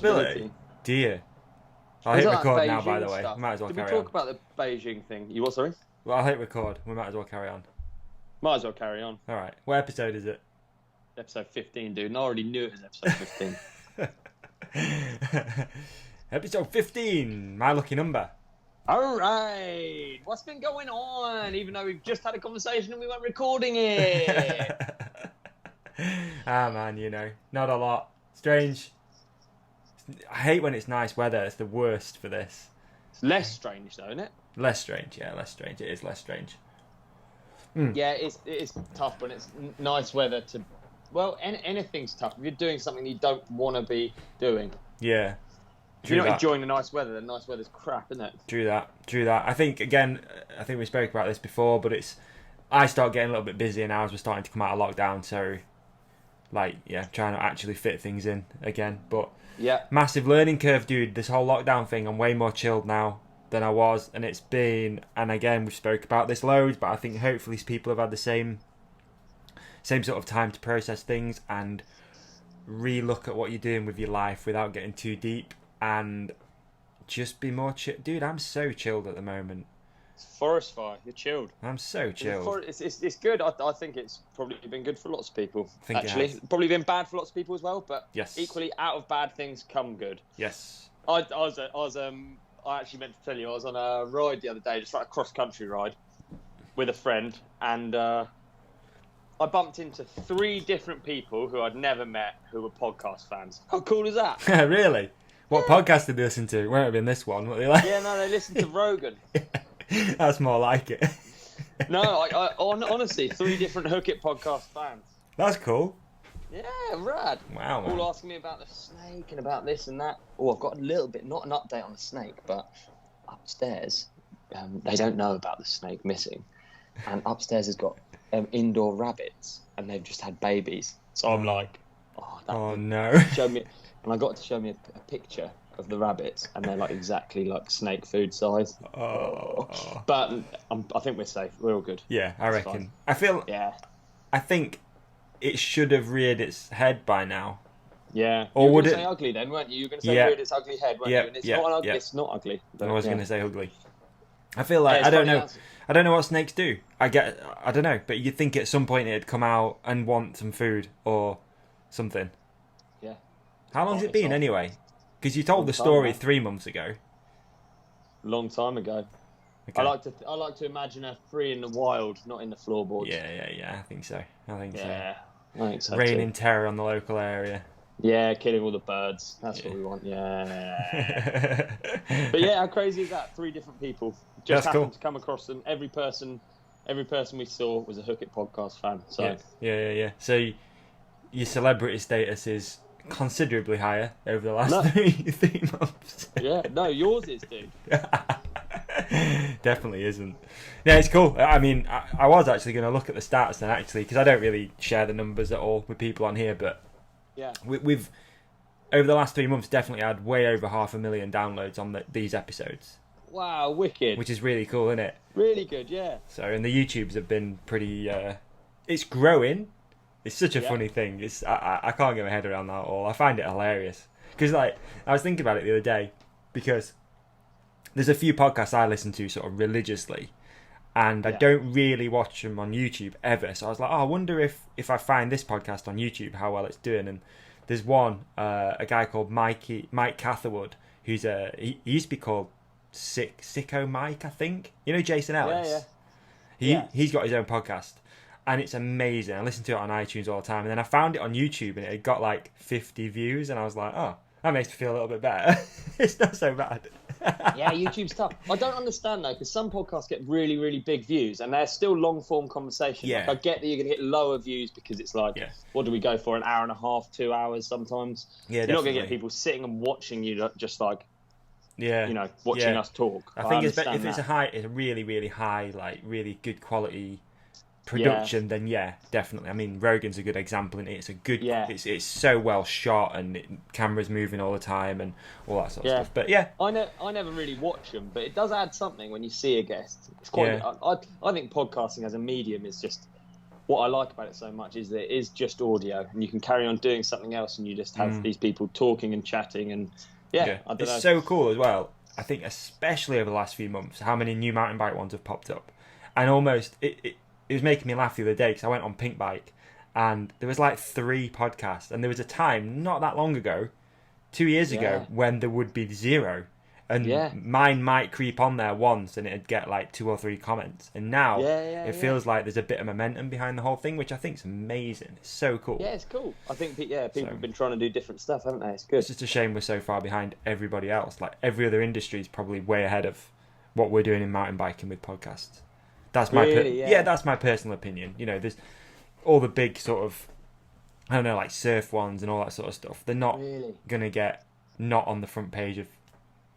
Possibility. Dear. I'll hit record now, by the way. We might as well Did carry we on. talk about the Beijing thing? You what, sorry? Well, I'll hit record. We might as well carry on. Might as well carry on. All right. What episode is it? Episode 15, dude. And I already knew it was episode 15. Episode 15. My lucky number. All right. What's been going on? Even though we've just had a conversation and we weren't recording it. Man, you know, not a lot. Strange. I hate when it's nice weather. It's the worst for this. It's less strange, though, isn't it? Less strange, yeah, less strange. It is less strange. Yeah, it is tough when it's nice weather to... Well, anything's tough. If you're doing something you don't want to be doing. Yeah. If you're not enjoying the nice weather, then nice weather's crap, isn't it? True that. I think, again, we spoke about this before, but I start getting a little bit busier now as we're starting to come out of lockdown, so, trying to actually fit things in again. But, yeah, massive learning curve, dude. This whole lockdown thing, I'm way more chilled now than I was, and it's been, and again, we've spoke about this loads, but I think hopefully people have had the same sort of time to process things and re-look at what you're doing with your life without getting too deep and just be more chill. Dude, I'm so chilled at the moment. It's forest fire. You're chilled. I'm so chilled. It's good. I think it's probably been good for lots of people. Actually, probably been bad for lots of people as well. But yes, equally, out of bad things come good. Yes. I actually meant to tell you I was on a ride the other day, just like a cross country ride, with a friend, and I bumped into 3 different people who I'd never met who were podcast fans. How cool is that? Really? What podcast did they listen to? It won't have been this one. What they like? Yeah, no, they listened to Rogan. That's more like it. No, honestly, 3 different Hook It podcast fans. That's cool. Yeah, rad. Wow, man. All asking me about the snake and about this and that. Oh, I've got a little bit, not an update on the snake, but upstairs, they don't know about the snake missing. And upstairs has got indoor rabbits, and they've just had babies. So I'm like, no. Show me, and I got to show me a picture of the rabbits, and they're like exactly like snake food size. But I think we're safe. We're all good. Yeah, I reckon. Fine. I think it should have reared its head by now. Yeah. Or you were would going it? to say ugly then, weren't you? You were going to say reared its ugly head, weren't you? And it's not ugly. It's not ugly. I was going to say ugly. I feel like I don't know what snakes do. I don't know, but you'd think at some point it'd come out and want some food or something. Yeah. How long's it been anyway? Because you told the story 3 months ago. Long time ago. Okay. I like to imagine her free in the wild, not in the floorboards. Yeah. I think so. I think so. Raining terror on the local area. Yeah, killing all the birds. That's what we want. Yeah. But yeah, how crazy is that? 3 different people just happened to come across them. Every person we saw was a Hook It podcast fan. So yeah. So your celebrity status is considerably higher over the last 3 months. Yeah, no, yours is, dude. Definitely isn't. Yeah, it's cool. I mean, I was actually going to look at the stats then, actually, because I don't really share the numbers at all with people on here, but yeah, we've over the last 3 months definitely had way over 500,000 downloads on these episodes. Wow, wicked. Which is really cool, isn't it? Really good, yeah. So, and the YouTubes have been pretty... it's growing. It's such a funny thing. I can't get my head around that at all. I find it hilarious. Because, I was thinking about it the other day, because there's a few podcasts I listen to sort of religiously, and I don't really watch them on YouTube ever. So I was like, I wonder if I find this podcast on YouTube, how well it's doing. And there's one, a guy called Mike Catherwood, who's he used to be called Sicko Mike, I think. You know Jason Ellis? Yeah. He's got his own podcast. And it's amazing. I listen to it on iTunes all the time. And then I found it on YouTube and it had got like 50 views. And I was like, oh, that makes me feel a little bit better. It's not so bad. Yeah, YouTube's tough. I don't understand though, because some podcasts get really, really big views and they're still long form conversation. Yeah. Like, I get that you're going to get lower views because it's like, what do we go for? An hour and a half, 2 hours sometimes? Yeah, you're not going to get people sitting and watching you just like, watching us talk. I think if it's a really, really high, like really good quality production, then definitely. I mean, Rogan's a good example, and it's a good. It's so well shot, and camera's moving all the time, and all that sort of stuff. But I never really watch them, but it does add something when you see a guest. It's quite. I think podcasting as a medium is just what I like about it so much is that it is just audio, and you can carry on doing something else, and you just have these people talking and chatting, and I don't know. It's so cool as well. I think especially over the last few months, how many new mountain bike ones have popped up, and almost it was making me laugh the other day because I went on Pink Bike, and there was like 3 podcasts, and there was a time not that long ago, 2 years ago, when there would be 0. And mine might creep on there once and it'd get like 2 or 3 comments. And now it feels like there's a bit of momentum behind the whole thing, which I think is amazing. It's so cool. Yeah, it's cool. I think people have been trying to do different stuff, haven't they? It's good. It's just a shame we're so far behind everybody else. Like every other industry is probably way ahead of what we're doing in mountain biking with podcasts. That's my that's my personal opinion. You know, there's all the big sort of, I don't know, like surf ones and all that sort of stuff. They're not gonna get not on the front page of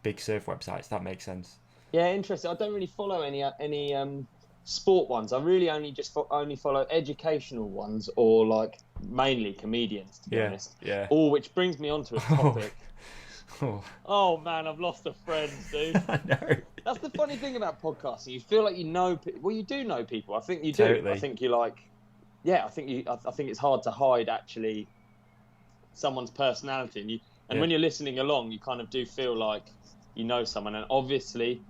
big surf websites. That makes sense. Yeah, interesting. I don't really follow any sport ones. I really only follow educational ones, or like mainly comedians, to be honest. Yeah. Which brings me on to a topic. Oh man, I've lost a friend, dude. I know. That's the funny thing about podcasting. You feel like you know. Well, you do know people. I think you do. Totally. I think you like. Yeah, I think it's hard to hide actually someone's personality, and when you're listening along, you kind of do feel like you know someone. And obviously,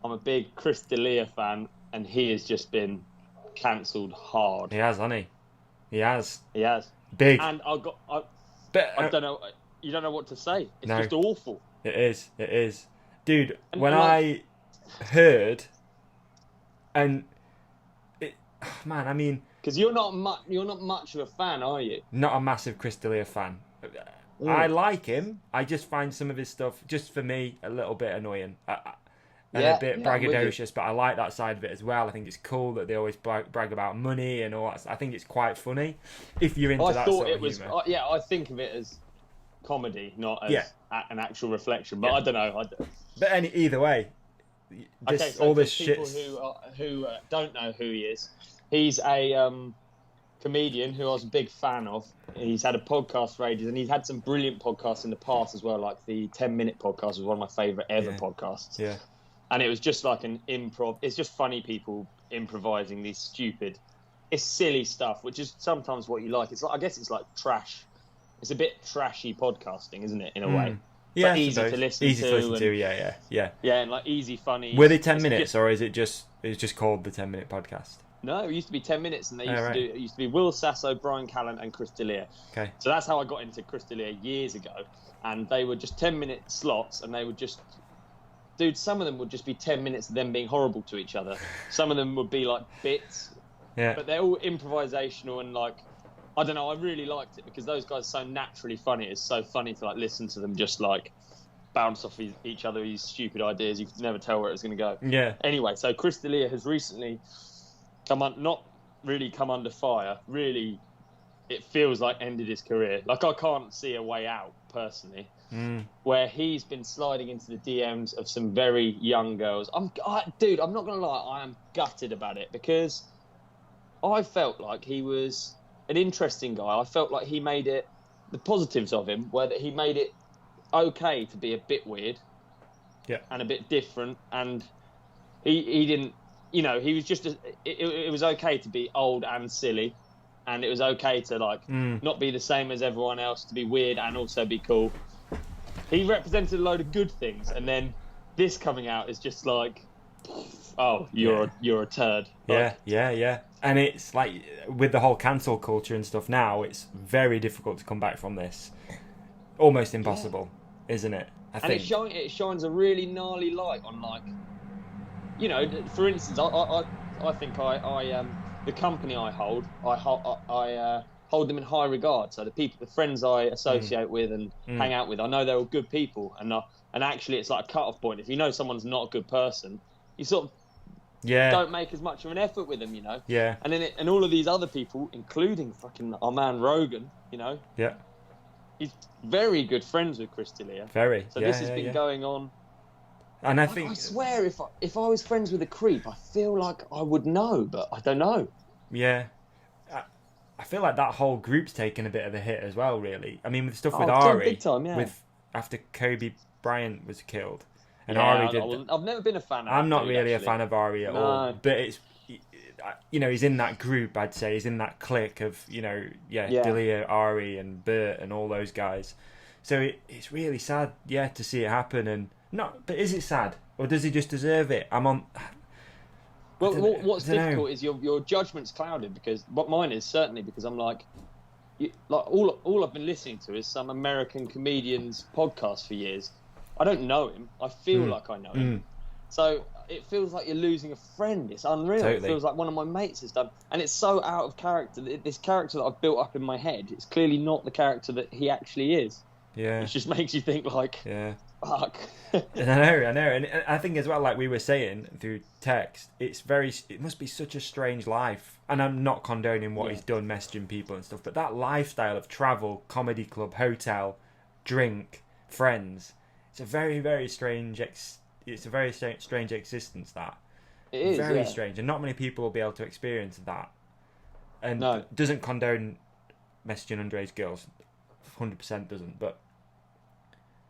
I'm a big Chris D'Elia fan, and he has just been cancelled hard. He has, hasn't he? He has. Big. And I don't know. You don't know what to say. It's just awful. It is. Dude, and when I heard, and man, I mean, because you're not much of a fan, are you? Not a massive Chris D'Elia fan. I like him. I just find some of his stuff, just for me, a little bit annoying. And a bit braggadocious, but I like that side of it as well. I think it's cool that they always brag about money and all that. I think it's quite funny if you're into that sort of humour. I think of it as comedy, not as an actual reflection. But I don't know. But either way, all this shit. People who don't know who he is, he's a comedian who I was a big fan of. He's had a podcast for ages, and he's had some brilliant podcasts in the past as well. Like the 10-minute podcast was one of my favourite ever podcasts. Yeah. And it was just like an improv. It's just funny people improvising these stupid, it's silly stuff, which is sometimes what you like. It's like, I guess it's like trash. It's a bit trashy podcasting, isn't it, in a way? Yeah, but easy to listen to. Yeah. Yeah, and like easy, funny. Were they 10 minutes, or is it just called the 10-minute podcast? No, it used to be 10 minutes, and it used to be Will Sasso, Brian Callen, and Chris D'Elia. Okay. So that's how I got into Chris D'Elia years ago, and they were just 10-minute slots, and they would just. Dude, some of them would just be 10 minutes of them being horrible to each other. Some of them would be like bits. Yeah. But they're all improvisational, and like, I don't know, I really liked it because those guys are so naturally funny. It's so funny to like listen to them just like bounce off each other these stupid ideas. You could never tell where it was going to go. Yeah. Anyway, so Chris D'Elia has recently not really come under fire. Really, it feels like ended his career. Like, I can't see a way out personally. Where he's been sliding into the DMs of some very young girls. Dude, I'm not going to lie, I am gutted about it because I felt like he was an interesting guy. I felt like he made it, the positives of him were that he made it okay to be a bit weird and a bit different. And he didn't, he was just, it was okay to be old and silly. And it was okay to like not be the same as everyone else, to be weird and also be cool. He represented a load of good things, and then this coming out is just like, oh, you're a turd. Like, yeah. And it's like with the whole cancel culture and stuff now, it's very difficult to come back from this. Almost impossible, isn't it? I think. And it shines a really gnarly light on, like, for instance, I think the company I hold hold them in high regard. So the friends I associate with and hang out with, I know they're all good people, and actually it's like a cut-off point. If you know someone's not a good person, you sort of don't make as much of an effort with them, Yeah. And then and all of these other people, including fucking our man Rogan, Yeah. He's very good friends with Chris D'Elia. Very. So this has been going on. And I think, I swear, if I was friends with a creep, I feel like I would know, but I don't know. Yeah. I feel like that whole group's taken a bit of a hit as well, really. I mean, with stuff with Ari, big time, yeah. after Kobe Bryant was killed, and Ari did. I've never been a fan of. I'm not really a fan of Ari at all, but he's in that group. I'd say he's in that clique of Delia, Ari, and Bert, and all those guys. So it's really sad, to see it happen. And but is it sad, or does he just deserve it? Well, what's difficult is your judgment's clouded, because mine is certainly, because I'm like all I've been listening to is some American comedian's podcast for years. I don't know him. I feel like I know him. So it feels like you're losing a friend. It's unreal. Totally. It feels like one of my mates has done. And it's so out of character. This character that I've built up in my head, it's clearly not the character that he actually is. Yeah. It just makes you think like, fuck. I know. And I think as well, like we were saying through text, it must be such a strange life. And I'm not condoning what he's done, messaging people and stuff, but that lifestyle of travel, comedy club, hotel, drink, friends, it's a very, very strange strange existence, that. It is, very strange, and not many people will be able to experience that. And doesn't condone messaging underage girls, 100% doesn't, but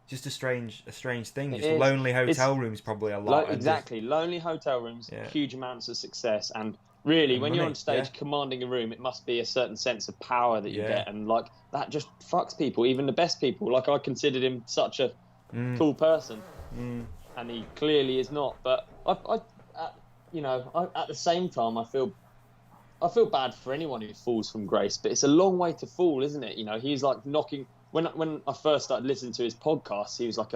just a strange thing. Just lonely hotel rooms, probably a lot. Exactly, lonely hotel rooms, huge amounts of success, and really, when you're on stage commanding a room, it must be a certain sense of power that you get, and like that just fucks people, even the best people. Like I considered him such a cool person, and he clearly is not. But I at the same time, I feel bad for anyone who falls from grace. But it's a long way to fall, isn't it? He's like knocking. When I first started listening to his podcast, he was like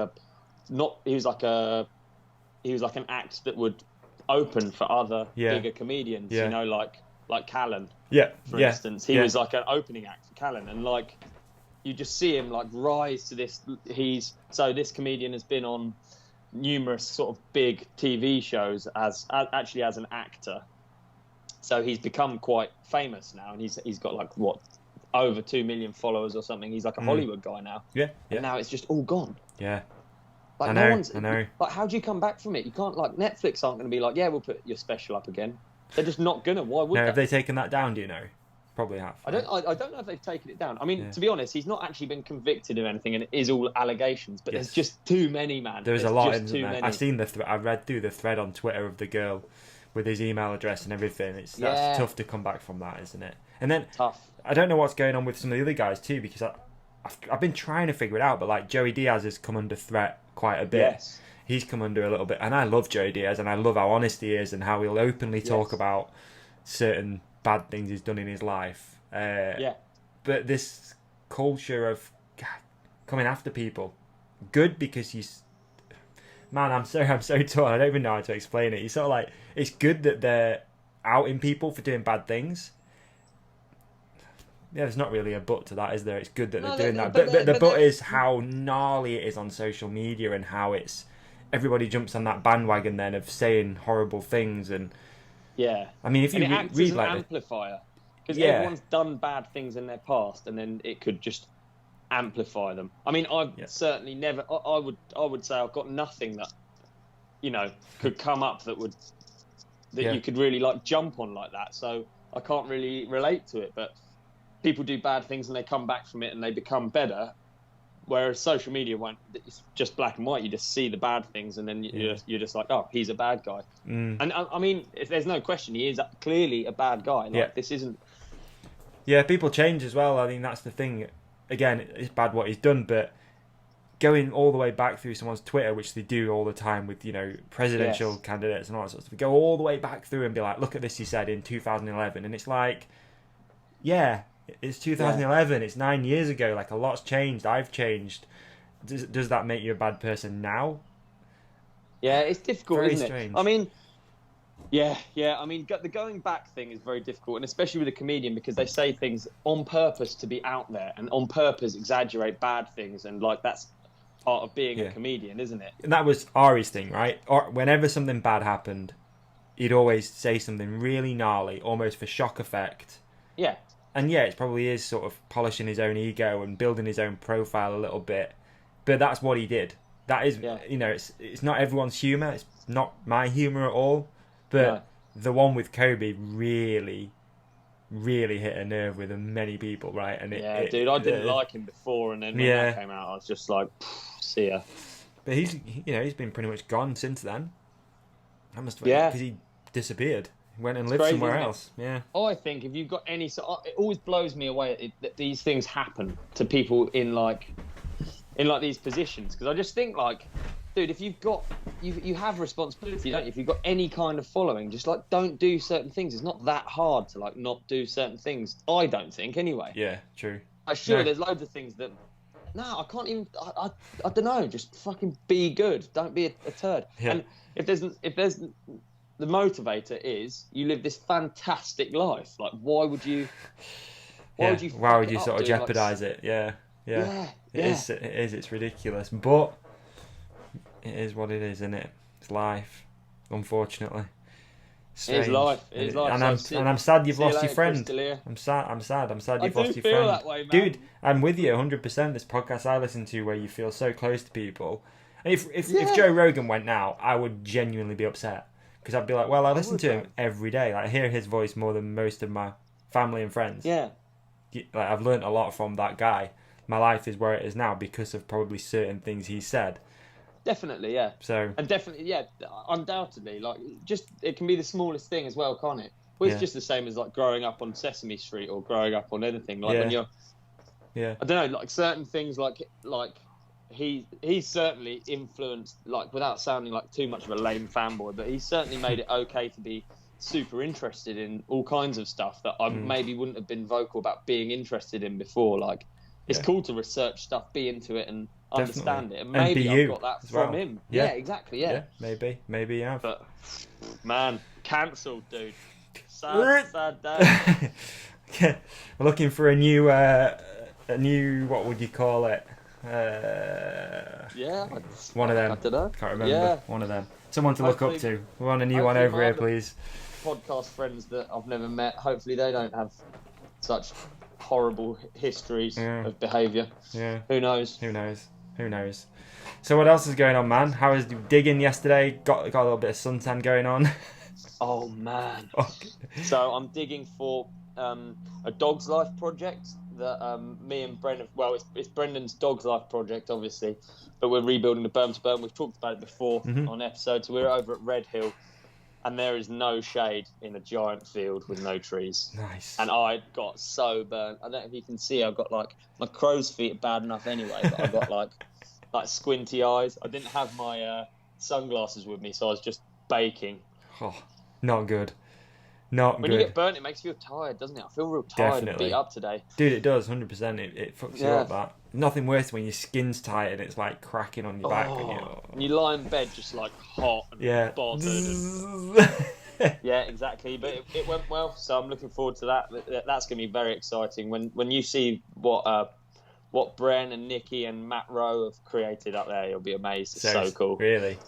an act that would open for other bigger comedians. Like Callan. For instance, he was like an opening act for Callan, and like you just see him like rise to this. This comedian has been on numerous sort of big TV shows as an actor, so he's become quite famous now, and he's got like over 2 million followers or something. He's like a Hollywood guy now. And now it's just all gone. Like I know. Like, how do you come back from it? You can't, like, Netflix aren't going to be like, we'll put your special up again. They're just not gonna. Why would they? Have they taken that down? Do you know? Probably have. I don't know if they've taken it down. I mean, to be honest, he's not actually been convicted of anything, and it is all allegations. But there's just too many, man. There's a lot in there. I've seen I read through the thread on Twitter of the girl with his email address and everything. That's tough to come back from that, isn't it? And then I don't know what's going on with some of the other guys too, because I've been trying to figure it out. But like Joey Diaz has come under threat quite a bit. Yes. He's come under a little bit, and I love Joey Diaz, and I love how honest he is and how he'll openly talk about certain bad things he's done in his life. But this culture of coming after people, good because he's, man, I'm so torn. I don't even know how to explain it. He's sort of like, it's good that they're outing people for doing bad things. Yeah, there's not really a but to that, is there? It's good that they're doing that. But the but is how gnarly it is on social media, and how it's everybody jumps on that bandwagon then of saying horrible things. And I mean, if you read like amplifier, because everyone's done bad things in their past, and then it could just amplify them. I mean, I've certainly never. I would say I've got nothing that could come up that you could really like jump on like that. So I can't really relate to it, but people do bad things and they come back from it and they become better. Whereas social media won't. It's just black and white. You just see the bad things, and then you're just like, oh, he's a bad guy. And I mean, if there's no question, he is clearly a bad guy. Like this isn't. Yeah, people change as well. I mean, that's the thing. Again, it's bad what he's done, but going all the way back through someone's Twitter, which they do all the time with presidential candidates and all that sort of stuff, go all the way back through and be like, look at this he said in 2011, and it's like, it's 2011. It's 9 years ago. Like, a lot's changed. I've changed. Does that make you a bad person now? Yeah, it's difficult, very isn't strange. it? I mean, I mean, the going back thing is very difficult, and especially with a comedian, because they say things on purpose to be out there, and on purpose exaggerate bad things, and like that's part of being a comedian, isn't it? And that was Ari's thing, right? Or whenever something bad happened, he'd always say something really gnarly, almost for shock effect. Yeah. And it probably is sort of polishing his own ego and building his own profile a little bit. But that's what he did. That is, it's not everyone's humour. It's not my humour at all. But the one with Kobe really, really hit a nerve with many people, right? And dude, I didn't like him before, and then when that came out, I was just like, see ya. But he's been pretty much gone since then. That must have because he disappeared. Went and It's lived crazy, somewhere isn't it? else. Yeah. I think if you've got any, it always blows me away that these things happen to people in these positions, because I just think like, dude, if you have responsibility, don't you? If you've got any kind of following, just like don't do certain things. It's not that hard to like not do certain things. I don't think anyway. Yeah, true. I'm sure No. there's loads of things that. No, I can't even. I don't know. Just fucking be good. Don't be a turd. Yeah. And if there's the motivator is you live this fantastic life. Like, why would you? Why would you sort of jeopardize it? Yeah. Yeah. It is. It's ridiculous, but it is what it is, isn't it? It's life, unfortunately. It is life. It is life. And I'm sad you've lost your friend. I'm sad you've lost your friend. That way, man. Dude, I'm with you 100%. This podcast I listen to where you feel so close to people. And if Joe Rogan went now, I would genuinely be upset. Because I'd be like, well, I listen to him every day. Like, I hear his voice more than most of my family and friends. Yeah. Like, I've learnt a lot from that guy. My life is where it is now because of probably certain things he said. Definitely, yeah. So, and definitely, yeah, undoubtedly. Like, just it can be the smallest thing as well, can't it? Well, it's just the same as like growing up on Sesame Street or growing up on anything. Like when you're, I don't know, like certain things, like he's certainly influenced, like without sounding like too much of a lame fanboy, but he's certainly made it okay to be super interested in all kinds of stuff that I maybe wouldn't have been vocal about being interested in before. Like, it's cool to research stuff, be into it, and understand it. And maybe I've got that from him. Yeah, exactly. Yeah, maybe yeah. But man, cancelled, dude. Sad day. We're looking for a new what would you call it? One of them. I don't know. Can't remember. One of them. Someone to look up to. We want a new one over here, please. Podcast friends that I've never met. Hopefully, they don't have such horrible histories of behaviour. Yeah. Who knows? So what else is going on, man? How was digging yesterday? Got a little bit of suntan going on. Oh man. So I'm digging for a Dog's Life project that me and Brendan. Well, it's Brendan's Dog's Life project, obviously, but we're rebuilding the berm to berm. We've talked about it before on episodes. So we're over at Red Hill. And there is no shade in a giant field with no trees. Nice. And I got so burnt. I don't know if you can see. I've got like my crow's feet are bad enough anyway, but I've got like squinty eyes. I didn't have my sunglasses with me, so I was just baking. Oh, not good. When you get burnt, it makes you feel tired, doesn't it? I feel real tired and beat up today. Dude, it does, 100%. It fucks you up, that. Nothing worse when your skin's tight and it's like cracking on your back. And you lie in bed just like hot and bothered. Yeah, exactly. But it went well, so I'm looking forward to that. That's going to be very exciting. When you see what Bren and Nikki and Matt Rowe have created up there, you'll be amazed. It's so cool. Really?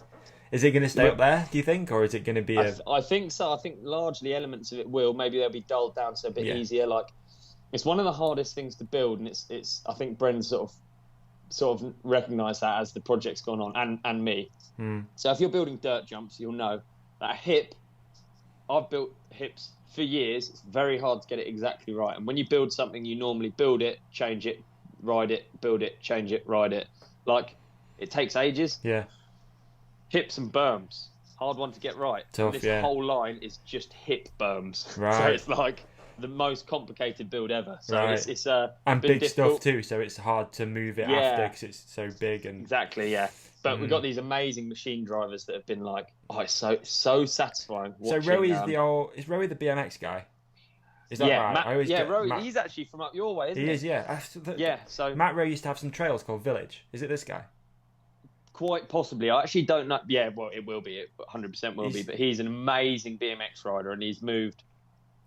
Is it going to stay up there, do you think? Or is it going to be I think so. I think largely elements of it will. Maybe they'll be dulled down so a bit easier. Like, it's one of the hardest things to build, and it's I think Brendan sort of recognised that as the project's gone on, and me. So if you're building dirt jumps, you'll know that a hip, I've built hips for years. It's very hard to get it exactly right. And when you build something, you normally build it, change it, ride it, build it, change it, ride it. Like, it takes ages. Yeah. Hips and berms, hard one to get right. Tough, this whole line is just hip berms. Right. So it's like the most complicated build ever. So it's and big difficult stuff too, so it's hard to move it after because it's so big and exactly. Yeah, but we've got these amazing machine drivers that have been like, it's so satisfying. So Roey's is Roey the BMX guy? Is that right? Roey. He's actually from up your way, isn't he? He is, yeah. So Matt Rowe used to have some trails called Village. Is it this guy? Quite possibly. I actually don't know. Yeah, well, it will be. It 100% will be. But he's an amazing BMX rider, and he's moved,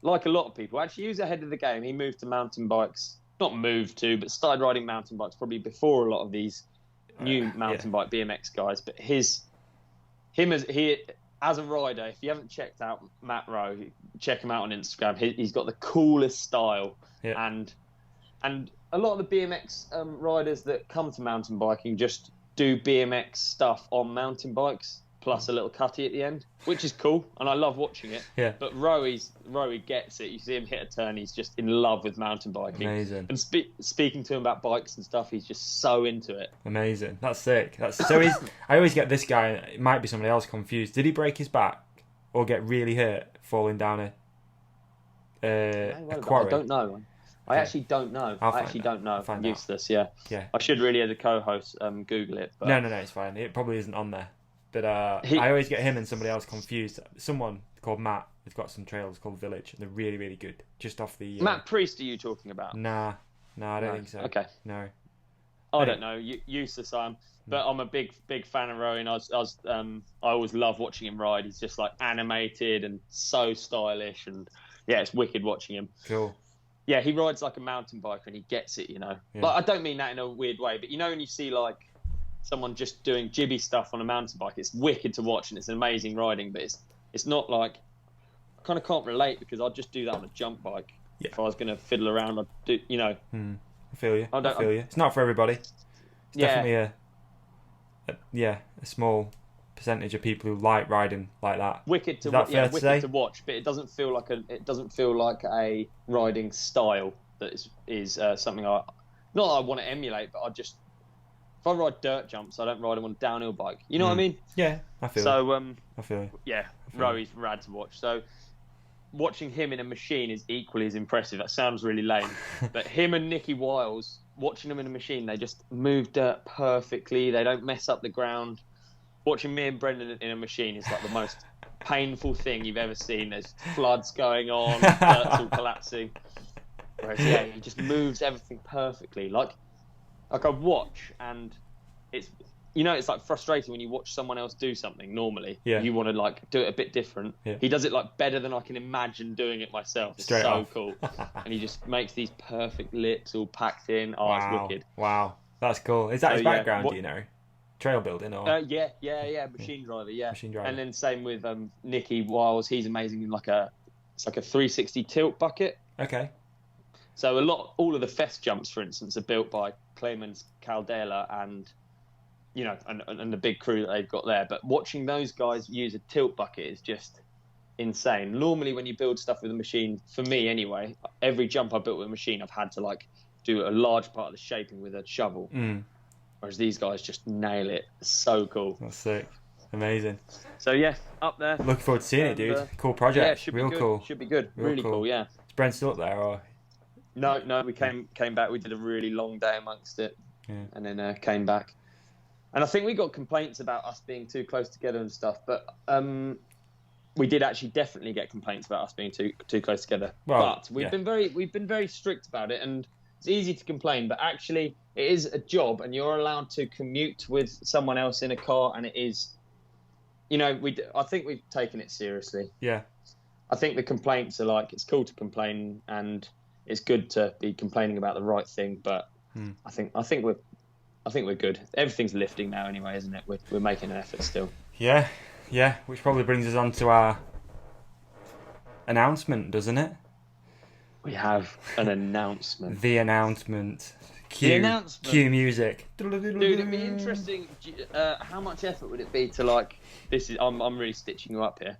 like a lot of people. Actually, he was ahead of the game. He moved to mountain bikes. Not moved to, but started riding mountain bikes probably before a lot of these new mountain bike BMX guys. But him as a rider, if you haven't checked out Matt Rowe, check him out on Instagram. He's got the coolest style, and a lot of the BMX riders that come to mountain biking just do BMX stuff on mountain bikes plus a little cutty at the end, which is cool, and I love watching it. Yeah. But Roey gets it. You see him hit a turn, he's just in love with mountain biking. Amazing. And speaking to him about bikes and stuff, he's just so into it. Amazing. That's sick. I always get this guy. It might be somebody else confused. Did he break his back, or get really hurt falling down a quarry? I don't know. I actually don't know. I'm useless. Yeah. I should really, as a co-host, Google it. But... No, it's fine. It probably isn't on there. But I always get him and somebody else confused. Someone called Matt has got some trails called Village, and they're really, really good. Just off the Matt Priest, are you talking about? Nah, I don't think so. Okay. No. I don't know. Useless I am. But I'm a big fan of Rowan. I always love watching him ride. He's just like animated and so stylish, and yeah, it's wicked watching him. Cool. Yeah, he rides like a mountain biker and he gets it, you know. Yeah. Like, I don't mean that in a weird way, but you know when you see like someone just doing jibby stuff on a mountain bike, it's wicked to watch and it's amazing riding, but it's not like, I kind of can't relate because I'd just do that on a jump bike. Yeah. If I was going to fiddle around, I'd do, you know. I feel you. I feel you. It's not for everybody. It's definitely a small percentage of people who like riding like that. Wicked to watch, but it doesn't feel like a riding style that is something I want to emulate, but if I ride dirt jumps, I don't ride them on a downhill bike. You know what I mean? Yeah, I feel. So I feel you. Yeah, Rowy's rad to watch. So watching him in a machine is equally as impressive. That sounds really lame, but him and Nicky Wiles, watching them in a machine, they just move dirt perfectly. They don't mess up the ground. Watching me and Brendan in a machine is like the most painful thing you've ever seen. There's floods going on, dirt's all collapsing. Whereas, yeah, he just moves everything perfectly. Like I watch, and it's like frustrating when you watch someone else do something normally. Yeah. You want to like do it a bit different. Yeah. He does it like better than I can imagine doing it myself. It's so cool. And he just makes these perfect lips all packed in. Oh, wow. It's wicked. Wow. That's cool. Is that his background, do you know? Trail building or machine driver, machine driver. And then same with Nicky Wiles. He's amazing in it's like a 360 tilt bucket. Okay. So all of the fest jumps, for instance, are built by Clemens Caldela and and the big crew that they've got there. But watching those guys use a tilt bucket is just insane. Normally, when you build stuff with a machine, for me anyway, every jump I built with a machine, I've had to like do a large part of the shaping with a shovel. Whereas these guys just nail it. It's so cool. That's sick. Amazing. So yeah, up there. Looking forward to seeing it, dude. Cool project. Yeah, should be good. Cool. Should be good. Really cool. Yeah. Is Brent still up there or? No. We came back. We did a really long day amongst it, and then came back. And I think we got complaints about us being too close together and stuff, but we did actually definitely get complaints about us being too close together. Well, but we've been very strict about it, and it's easy to complain, but actually it is a job, and you're allowed to commute with someone else in a car, and it is, I think we've taken it seriously. Yeah. I think the complaints are like, it's cool to complain, and it's good to be complaining about the right thing, but I think we're good. Everything's lifting now anyway, isn't it? We're making an effort still. Yeah. Which probably brings us on to our announcement, doesn't it? We have an announcement. The announcement. Cue music. Dude, it'd be interesting. How much effort would it be to like? This is. I'm really stitching you up here.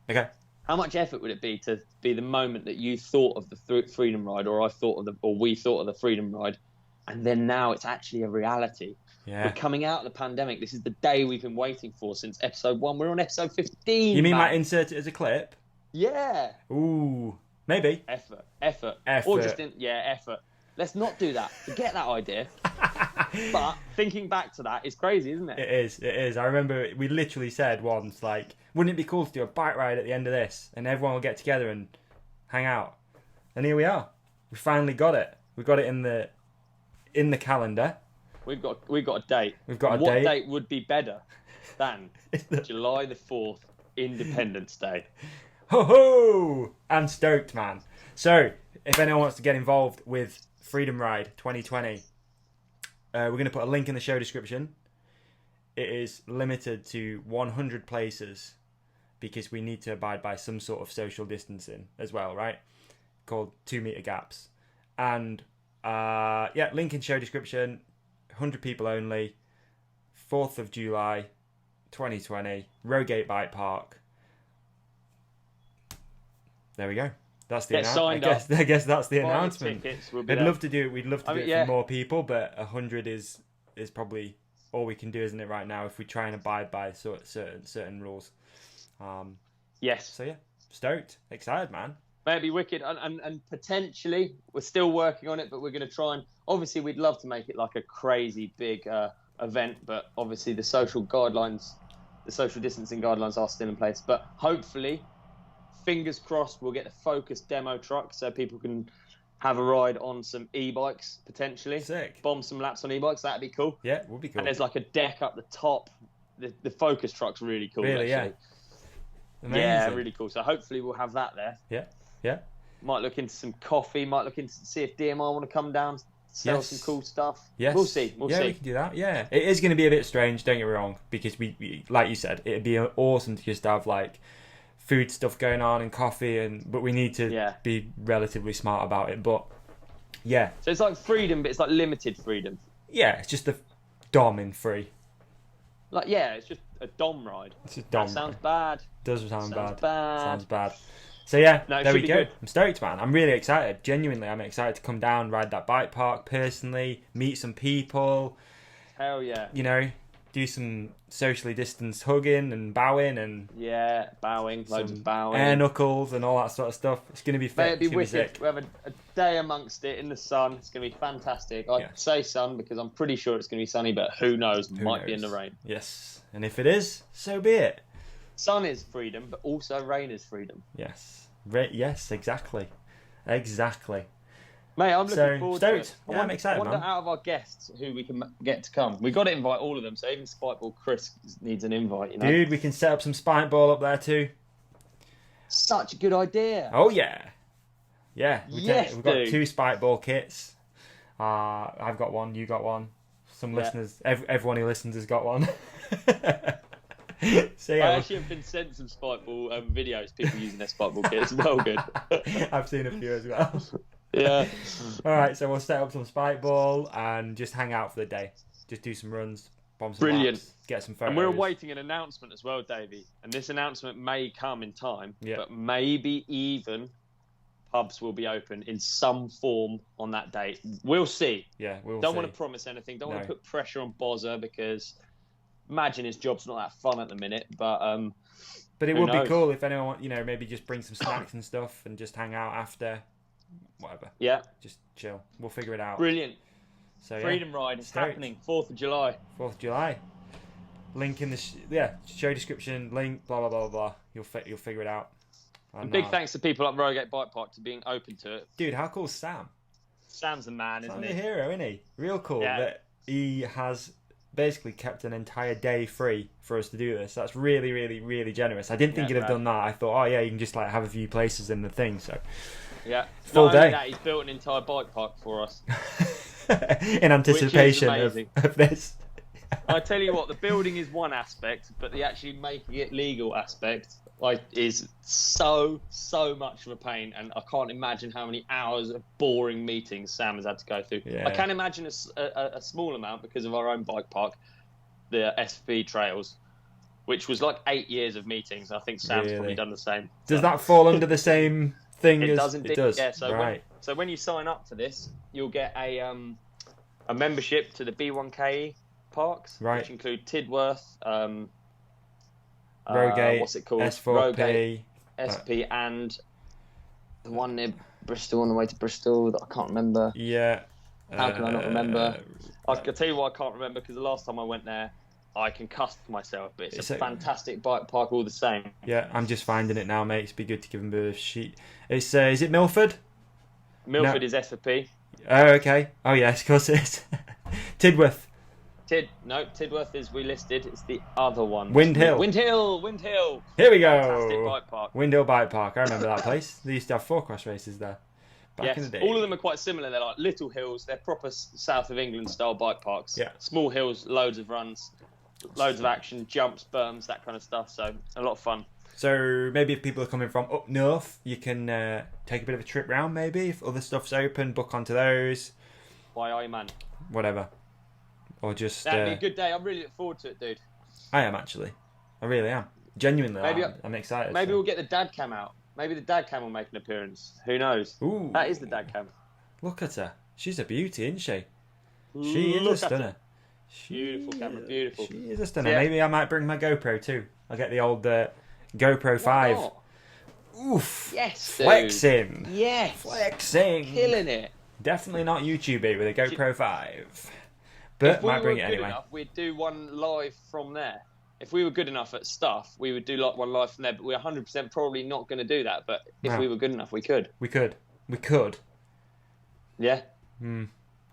Okay. How much effort would it be to be the moment that you thought of the Freedom Ride, or we thought of the Freedom Ride, and then now it's actually a reality. Yeah. We're coming out of the pandemic. This is the day we've been waiting for since episode 1. We're on episode 15. You mean like insert it as a clip? Yeah. Ooh. Maybe. Effort. Or just effort. Let's not do that. Forget that idea. But thinking back to that is crazy, isn't it? It is. I remember we literally said once, like, wouldn't it be cool to do a bike ride at the end of this, and everyone will get together and hang out? And here we are. We finally got it. We got it in the calendar. We've got a date. What date would be better than July the 4th, Independence Day? Ho ho! I'm stoked, man. So, if anyone wants to get involved with Freedom Ride 2020, we're going to put a link in the show description. It is limited to 100 places because we need to abide by some sort of social distancing as well, right? Called 2 meter gaps. And link in show description. 100 people only. 4th of July 2020. Rogate Bike Park. There we go. That's the announcement. I guess that's the announcement. We'd love to do it. We'd love to do it for more people, but 100 is probably all we can do, isn't it, right now? If we try and abide by certain rules. Yes. So yeah, stoked, excited, man. Maybe wicked, and potentially we're still working on it, but we're going to try and obviously we'd love to make it like a crazy big event, but obviously the social distancing guidelines are still in place. But hopefully, fingers crossed, we'll get the Focus demo truck so people can have a ride on some e-bikes potentially. Sick. Bomb some laps on e-bikes. That'd be cool. Yeah, would be cool. And there's like a deck up the top. The Focus truck's really cool. Really, actually. Yeah. Amazing. Yeah, really cool. So hopefully we'll have that there. Yeah, yeah. Might look into some coffee. Might look into see if DMR want to come down, sell some cool stuff. Yes. We'll see. We'll see. We can do that. Yeah, it is going to be a bit strange. Don't get me wrong, because we like you said, it'd be awesome to just have like food stuff going on and coffee, but we need to be relatively smart about it. But yeah. So it's like freedom, but it's like limited freedom. Yeah, it's just the dom in free. Like it's just a dom ride. It's just dom. That sounds bad. Does sound bad. Bad. Sounds bad. So yeah, no, there we go. Good. I'm stoked, man. I'm really excited. Genuinely, I'm excited to come down, ride that bike park personally, meet some people. Hell yeah. You know, do some socially distanced hugging and bowing and bowing, loads of bowing, air knuckles and all that sort of stuff. It's gonna be fit. It'd be wicked. We have a day amongst it in the sun. It's gonna be fantastic. I'd say sun because I'm pretty sure it's gonna be sunny, but who knows? Might be in the rain. Yes, and if it is, so be it. Sun is freedom, but also rain is freedom. Yes. Yes, exactly. Mate, I'm looking forward to it. I'm excited, I wonder man. out of our guests who we can get to come. We've got to invite all of them, so even Spikeball Chris needs an invite, you know? Dude, we can set up some Spikeball up there too. Such a good idea. Oh, yeah. Yeah. We've got 2 Spikeball kits. I've got one, you got one. Some listeners, everyone who listens has got one. So, I actually have been sent some Spikeball videos, people using their Spikeball kits. Well good. I've seen a few as well. Yeah. Alright, so we'll set up some Spikeball and just hang out for the day. Just do some runs, bomb some laps, get some photos. And we're awaiting an announcement as well, Davey. And this announcement may come in time, but maybe even pubs will be open in some form on that date. We'll see. Yeah, we'll Don't want to promise anything. Don't want to put pressure on Bozza because imagine his job's not that fun at the minute. But it would be cool if anyone, maybe just bring some snacks and stuff and just hang out after. Whatever. Yeah. Just chill. We'll figure it out. Brilliant. So Freedom Ride is happening. 4th of July. 4th of July. Link in the show description. Link. Blah blah blah blah. You'll figure it out. And big thanks to people at Rogate Bike Park to being open to it. Dude, how cool is Sam? Sam's the man, isn't he? Sam's a hero, isn't he? Real cool that he has basically kept an entire day free for us to do this. That's really, really, really generous. I didn't think he'd have done that. I thought, you can just have a few places in the thing. So full Not day. only that, he's built an entire bike park for us in anticipation of this. I tell you what, the building is one aspect, but the actually making it legal aspect is so much of a pain, and I can't imagine how many hours of boring meetings Sam has had to go through. I can imagine a small amount because of our own bike park, the SV Trails, which was like 8 years of meetings. I think Sam's probably done the same. Does that fall under the same thing? It does indeed. It does. Yeah, so when you sign up for this, you'll get a membership to the B1KE parks, which include Tidworth, Rogate, what's it called? S4P, Rogate, SP, and the one near Bristol on the way to Bristol that I can't remember. Yeah. How can I not remember? I can tell you why I can't remember because the last time I went there, I concussed myself, but it's a fantastic bike park all the same. Yeah, I'm just finding it now, mate. It'd be good to give him a sheet. It's is it Milford? Milford is S4P. Oh, okay. Oh, yes, of course it is. Tidworth. Tidworth is relisted. It's the other one. Windhill. Here we go. Fantastic bike park. Windhill Bike Park. I remember that place. They used to have 4-cross races there back in the day. All of them are quite similar. They're like little hills. They're proper south of England style bike parks. Yeah. Small hills, loads of runs, loads of action, jumps, berms, that kind of stuff. So a lot of fun. So maybe if people are coming from up north, you can take a bit of a trip round maybe. If other stuff's open, book onto those. Why are you, man? Whatever. Or just... That'd be a good day. I'm really looking forward to it, dude. I am, actually. I really am. Genuinely, I'm excited. Maybe we'll get the dad cam out. Maybe the dad cam will make an appearance. Who knows? Ooh. That is the dad cam. Look at her. She's a beauty, isn't she? She is a stunner. Beautiful camera, beautiful. She is a stunner. Yeah. Maybe I might bring my GoPro too. I'll get the old GoPro 5. not? Oof. Yes, dude. Flexing. Yes. Flexing. Killing it. Definitely not YouTube it with a GoPro 5. But If we might bring were it good anyway. enough, we'd do one live from there. If we were good enough at stuff, we would do like one live from there. But we're 100% probably not going to do that. But if we were good enough, we could. We could. Yeah.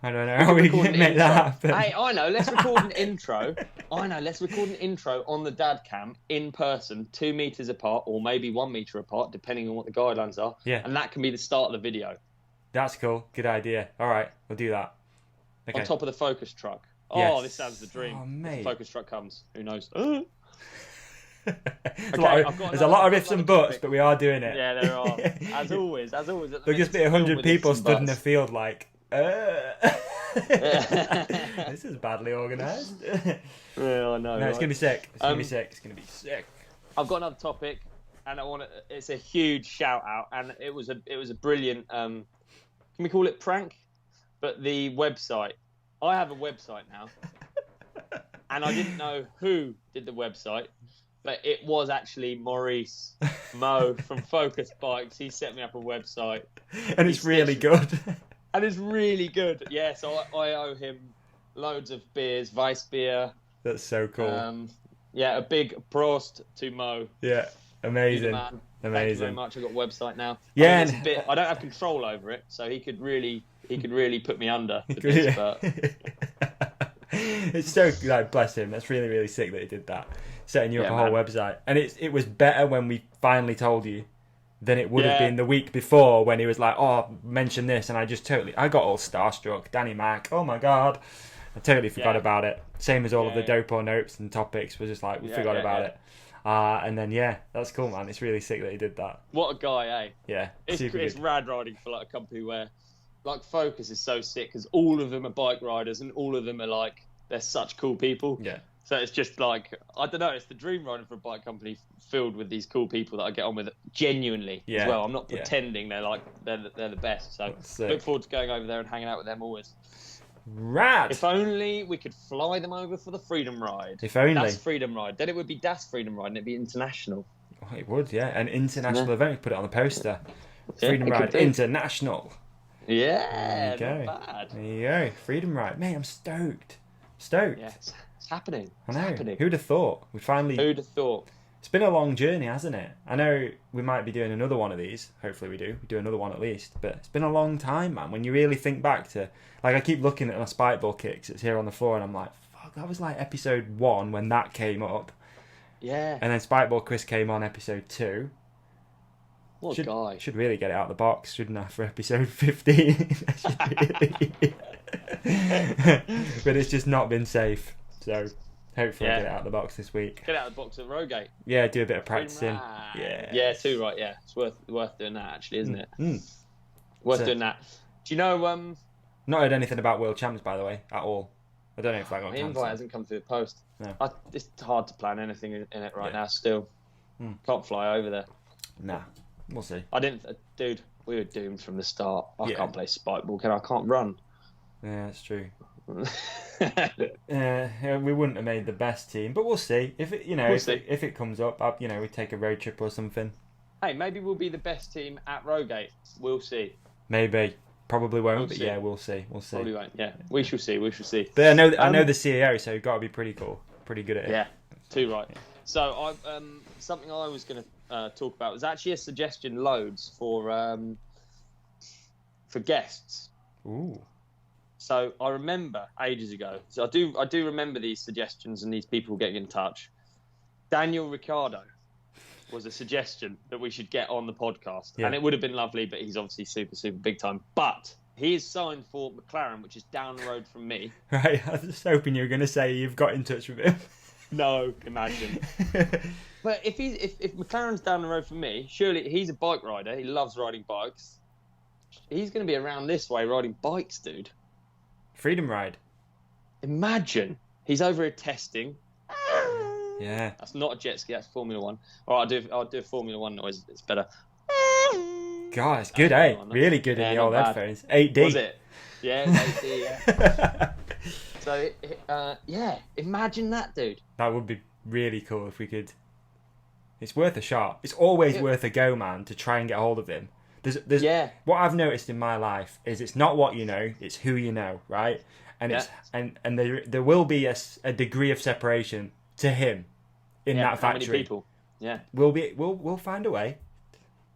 I don't know how we can make that happen. Hey, I know. Let's record an intro. Let's record an intro on the dad cam in person, 2 meters apart, or maybe 1 meter apart, depending on what the guidelines are. Yeah. And that can be the start of the video. That's cool. Good idea. All right, we'll do that. Okay. On top of the Focus truck. Yes. Oh, this sounds the dream. Oh, mate. If the Focus truck comes. Who knows? There's a lot of ifs and buts, but we are doing it. Yeah, there are. As always. There'll just be 100 people stood in the field like, this is badly organised. Yeah, I know. No, right? it's gonna be sick. It's gonna be sick. I've got another topic, and it's a huge shout out, and it was a brilliant. Can we call it prank? But the website. I have a website now, and I didn't know who did the website, but it was actually Maurice Mo from Focus Bikes. He set me up a website, and it's really good. And it's really good. Yeah, so I owe him loads of beers, Weiss beer. That's so cool. Yeah, a big prost to Mo. Yeah, amazing. Amazing. Thank you very much. I've got a website now. Yeah, I don't have control over it, so he could really put me under for this, but it's so like bless him. That's really, really sick that he did that. Setting you up a whole website. And it was better when we finally told you than it would have been the week before when he was like, oh, mention this, and I got all starstruck. Danny Mac, oh my god. I totally forgot about it. Same as all of the dope or notes and topics was just like, we forgot about it. And then, that's cool, man. It's really sick that he did that. What a guy, eh? Yeah, it's rad riding for like a company where like Focus is so sick because all of them are bike riders and all of them are like, they're such cool people. Yeah. So it's just like, I don't know, it's the dream riding for a bike company filled with these cool people that I get on with genuinely as well. I'm not pretending they're the best. So look forward to going over there and hanging out with them always. Rad! If only we could fly them over for the Freedom Ride. If only. Das Freedom Ride. Then it would be Das Freedom Ride and it'd be international. Oh, it would, yeah. An international event. We put it on the poster. Freedom Ride International. Yeah, not bad. There you go. Freedom Ride. Mate, I'm stoked. Yeah, it's happening. I know. It's happening. Who'd have thought? Who'd have thought? It's been a long journey, hasn't it? I know we might be doing another one of these. Hopefully we do another one at least. But it's been a long time, man. When you really think back to... Like, I keep looking at my spike ball kicks. It's here on the floor, and I'm like, fuck, that was like episode 1 when that came up. Yeah. And then spike ball Chris came on episode 2. What a guy. Should really get it out of the box, shouldn't I, for episode 15? But it's just not been safe. So... Hopefully get it out of the box this week. Get it out of the box at Rogate. Yeah, do a bit of practicing. Yeah, too right, yeah. It's worth doing that actually, isn't it? Worth doing that. Do you know not heard anything about World Champs, by the way, at all. I don't know if that got cancelled. The invite hasn't come through the post. No. It's hard to plan anything in it right now still. Can't fly over there. Nah. We'll see. Dude, we were doomed from the start. I can't play spike ball, I can't run. Yeah, that's true. We wouldn't have made the best team, but we'll see. If it, if it comes up, we take a road trip or something. Hey, maybe we'll be the best team at Rogate. We'll see. Maybe, probably won't, but we'll see. Probably won't. Yeah, we shall see. But I know the CEO, so you've got to be pretty cool, pretty good at it. Yeah, too right. Yeah. So something I was going to talk about was actually a suggestion loads for guests. Ooh. So I remember ages ago. So I do remember these suggestions and these people getting in touch. Daniel Ricciardo was a suggestion that we should get on the podcast, and it would have been lovely. But he's obviously super, super big time. But he is signed for McLaren, which is down the road from me. Right. I was just hoping you were going to say you've got in touch with him. No, imagine. But if McLaren's down the road from me, surely he's a bike rider. He loves riding bikes. He's going to be around this way riding bikes, dude. Freedom Ride. Imagine he's over here testing. Yeah. That's not a jet ski. That's Formula One. All right, I'll do a Formula One noise. It's better. God, it's good, eh? Really good in the old headphones. 8D. Was it? Yeah, it's 8D. Yeah. So imagine that, dude. That would be really cool if we could It's worth a shot. It's always worth a go, man, to try and get hold of him. There's what I've noticed in my life is it's not what you know, it's who you know, right? And it's and there will be a degree of separation to him in that factory. How many people? Yeah. We'll find a way.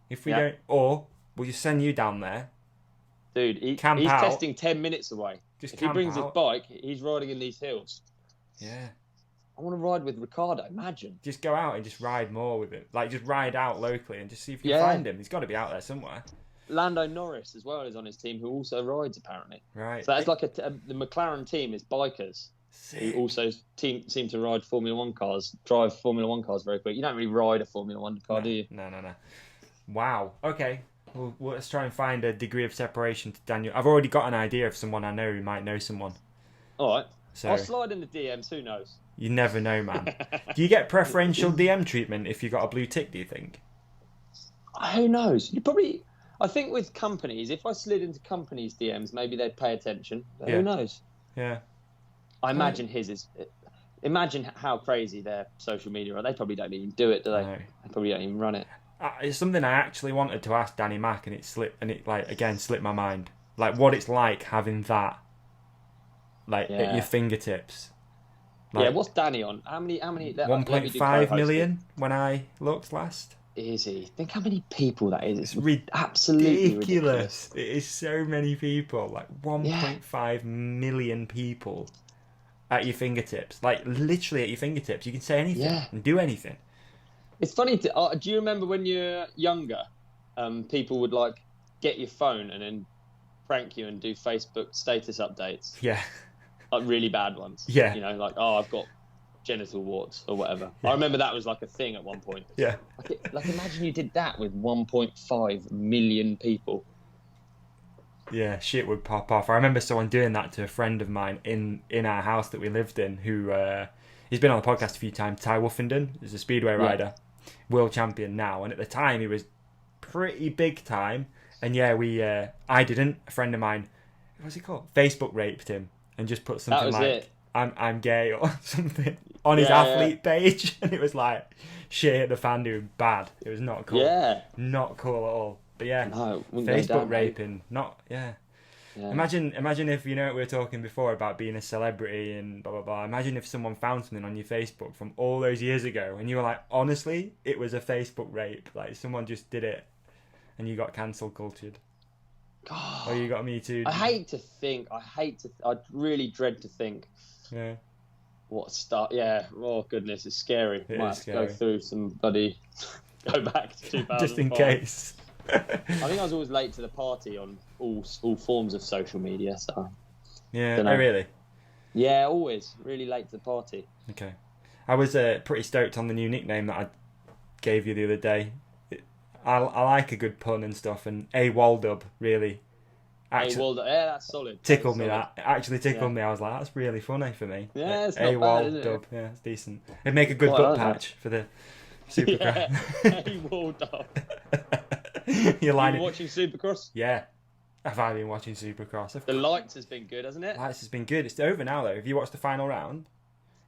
If we don't, or we'll just send you down there. Dude, he's testing 10 minutes away. If he brings his bike, he's riding in these hills. Yeah. I want to ride with Ricardo, imagine. Just go out and just ride more with him. Like, just ride out locally and just see if you can find him. He's got to be out there somewhere. Lando Norris as well is on his team, who also rides, apparently. Right. So that's like the McLaren team is bikers. Sick. Who also seem to ride Formula 1 cars, drive Formula 1 cars very quick. You don't really ride a Formula 1 car, do you? No. Wow. Okay. Well, let's try and find a degree of separation to Daniel. I've already got an idea of someone I know who might know someone. All right. So, I'll slide in the DMs, who knows? You never know, man. Do you get preferential DM treatment if you got a blue tick, do you think? Who knows? I think with companies, if I slid into companies' DMs, maybe they'd pay attention. Who knows? Yeah. I imagine his is... Imagine how crazy their social media are. They probably don't even do it, do they? No. They probably don't even run it. It's something I actually wanted to ask Danny Mac, and it slipped my mind. Like, what it's like having that, at your fingertips. Like, what's Danny on? How many? 1.5 million when I looked last. Is he? Think how many people that is. It's absolutely ridiculous. It is so many people. Like 1.5 million people at your fingertips. Like, literally at your fingertips. You can say anything and do anything. It's funny. Do you remember when you're younger, people would get your phone and then prank you and do Facebook status updates? Yeah. Like really bad ones. Yeah. I've got genital warts or whatever. Yeah. I remember that was like a thing at one point. Yeah. Like imagine you did that with 1.5 million people. Yeah, shit would pop off. I remember someone doing that to a friend of mine in our house that we lived in, who he's been on the podcast a few times. Ty Woofenden is a speedway rider, world champion now, and at the time he was pretty big time. And I didn't. A friend of mine, what's he called? Facebook raped him and just put something like I'm gay or something on his athlete page, and it was like shit hit the fan, dude. Bad. It was not cool. Yeah, not cool at all. But no, Facebook raping, Imagine if, we were talking before about being a celebrity and blah, blah, blah. Imagine if someone found something on your Facebook from all those years ago and you were like, honestly, it was a Facebook rape. Like, someone just did it and you got cancel cultured. God. Or you got Me Too. I really dread to think. Yeah. What stuff? Yeah. Oh, goodness, it's scary. It Might is have scary. To go through some bloody... Go back to 2005. Just in case. I think I was always late to the party on all forms of social media, so... Yeah, oh really? Yeah, always. Really late to the party. Okay. I was pretty stoked on the new nickname that I gave you the other day. I like a good pun and stuff, and A-Waldub really... A-Waldub, yeah, that's solid. Tickled me, that. It actually tickled me. I was like, that's really funny for me. Yeah, it's not bad, is it? Yeah, it's decent. It'd make a good butt patch for the Supercross. Yeah, A-Waldub. You're watching Supercross? Yeah. Have I been watching Supercross? The lights has been good, hasn't it? Lights has been good. It's over now, though. Have you watched the final round?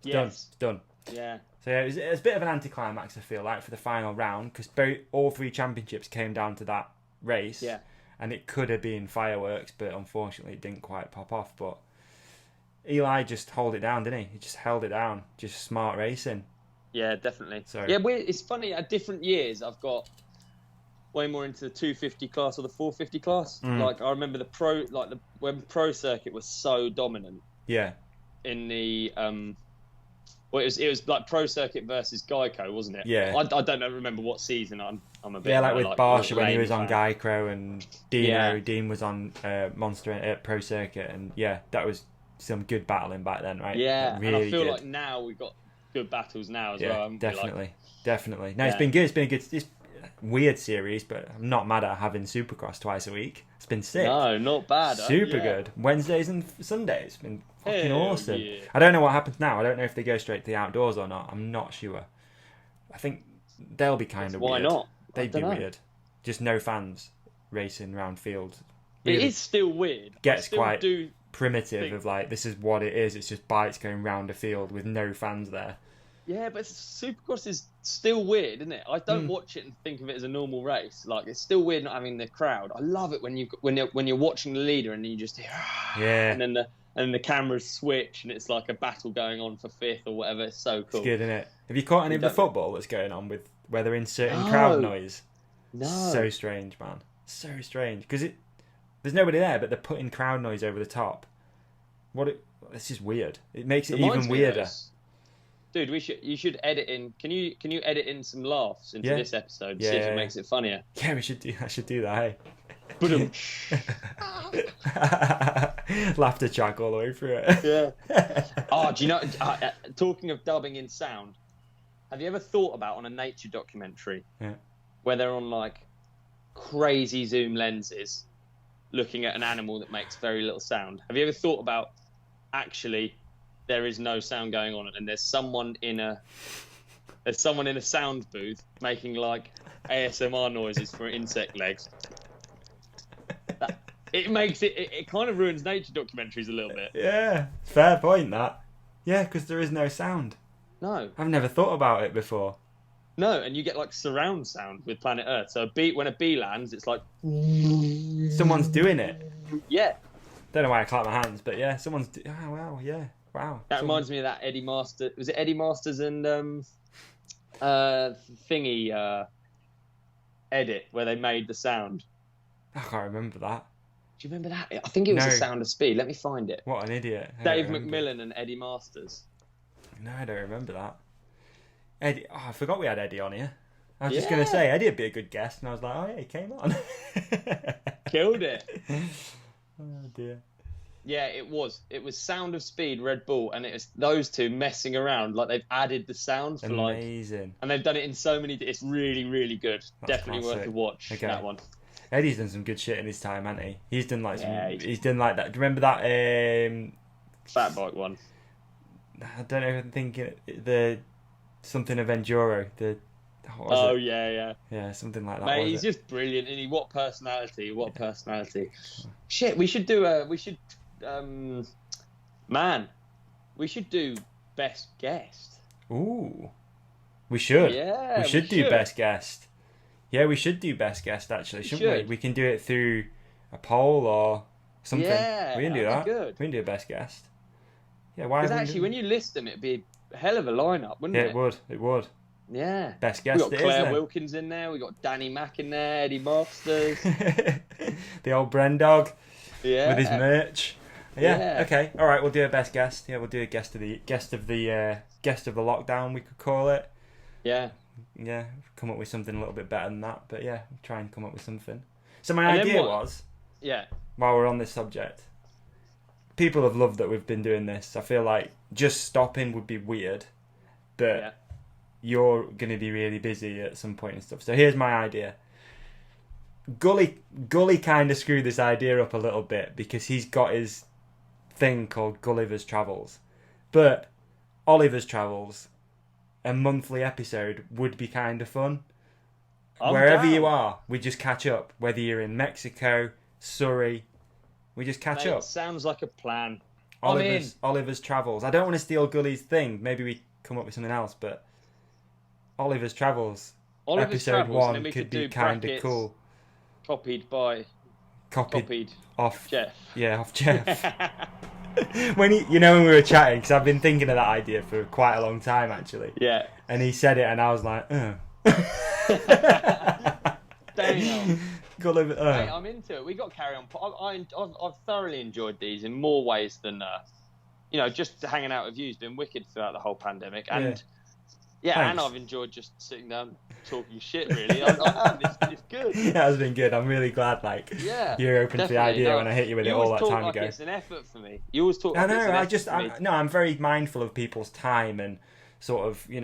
It's done. It's done. Yeah. So yeah, it's a bit of an anticlimax, I feel like, for the final round, because all three championships came down to that race. Yeah. And it could have been fireworks, but unfortunately it didn't quite pop off. But Eli just held it down, didn't he? He just held it down. Just smart racing. Yeah, definitely. So yeah, it's funny. At different years, I've got way more into the 250 class or the 450 class. Like I remember when pro circuit was so dominant. Yeah. In the it was like pro circuit versus Geico, wasn't it? Yeah. I don't remember what season. I'm a bit. Yeah, like with Barsha when he was on fan. Geico and Dean was on Monster pro circuit, and yeah, that was some good battling back then, right? Yeah, like, really and I feel good. like now we've got good battles now as yeah, well. Definitely. No, it's been good. It's been a good. It's weird series, but I'm not mad at having Supercross twice a week. It's been sick. No, not bad. Super good. Wednesdays and Sundays. It's been fucking awesome. Yeah. I don't know what happens now. I don't know if they go straight to the outdoors or not. I'm not sure. I think they'll be kind of weird. Why not? They'd be weird. Just no fans racing around fields. Really, it is still weird. Gets quite primitive of like, this is what it is. It's just bikes going round a field with no fans there. Yeah, but Supercross is still weird, isn't it? I don't watch it and think of it as a normal race. Like, it's still weird not having the crowd. I love it when you're watching the leader and you just hear, and then the cameras switch and it's like a battle going on for fifth or whatever. It's so cool. It's good, isn't it? Have you caught any of the football that's going on with where they're inserting crowd noise? No. So strange, man. So strange because there's nobody there, but they're putting crowd noise over the top. It's just weird. It makes it even weirder. Dude, you should edit in. Can you edit in some laughs into this episode? See if it makes it funnier. Yeah, I should do that. Hey. Laughter track all the way through it. Yeah. Oh, do you know? Talking of dubbing in sound, have you ever thought about on a nature documentary where they're on like crazy zoom lenses, looking at an animal that makes very little sound? Have you ever thought about actually? There is no sound going on, and there's someone in a sound booth making like ASMR noises for insect legs. It kind of ruins nature documentaries a little bit. Yeah, fair point that. Yeah, because there is no sound. No, I've never thought about it before. No, and you get like surround sound with Planet Earth. So when a bee lands, it's like someone's doing it. Yeah. Don't know why I clap my hands, but yeah, someone's. Oh wow, yeah. Wow. That reminds me of that Eddie Masters. Was it Eddie Masters and thingy edit where they made the sound? I can't remember that. Do you remember that? I think it was The Sound of Speed. Let me find it. What an idiot. Dave McMillan and Eddie Masters. No, I don't remember that. Eddie. Oh, I forgot we had Eddie on here. I was just going to say, Eddie would be a good guest. And I was like, oh yeah, he came on. Killed it. Oh dear. Yeah, it was. It was Sound of Speed, Red Bull, and it was those two messing around. Like, they've added the sound for amazing. And they've done it in so many. It's really, really good. That's definitely classic. Worth a watch. Okay. That one. Eddie's done some good shit in his time, hasn't he? He's done like he's done like that. Do you remember that fat bike one? I don't know. I'm thinking the something of enduro. Yeah, something like that. Mate, he's just brilliant, isn't he? What personality? What personality? Shit, we should do we should do best guest. Ooh, we should. Yeah, we should do best guest. Yeah, we should do best guest. Actually, shouldn't we? We can do it through a poll or something. Yeah, we can do that. Good. We can do a best guest. Yeah, why? Because actually, when you list them, it'd be a hell of a lineup, wouldn't it? It would. It would. Yeah. Best guest. We got Claire Wilkins in there. We got Danny Mack in there. Eddie Masters. The old Bren dog. Yeah. With his merch. Yeah. Okay. All right. We'll do a best guest. Yeah, we'll do a guest of the lockdown. We could call it. Yeah. Yeah. Come up with something a little bit better than that, but yeah, try and come up with something. So my idea was. Yeah. While we're on this subject, people have loved that we've been doing this. I feel like just stopping would be weird, but you're going to be really busy at some point and stuff. So here's my idea. Gully kind of screwed this idea up a little bit because he's got his thing called Gulliver's Travels. But Oliver's Travels, a monthly episode, would be kind of fun. Wherever you are, we just catch up. Whether you're in Mexico, Surrey, we just catch up. Sounds like a plan. Oliver's Travels. I don't want to steal Gully's thing. Maybe we come up with something else, but Oliver's Travels episode 1 could be kind of cool. Copied off Jeff. Yeah, off Jeff. when we were chatting, because I've been thinking of that idea for quite a long time actually. Yeah. And he said it, and I was like, Damn. Gulliver. Mate, I'm into it. We got to carry on. I've thoroughly enjoyed these in more ways than just hanging out with you has been wicked throughout the whole pandemic, and and I've enjoyed just sitting down talking shit. Really, it's good. It has been good. I'm really glad. You're open to the idea when I hit you with it all that time ago. It's an effort for me. You always talk. I'm very mindful of people's time and sort of I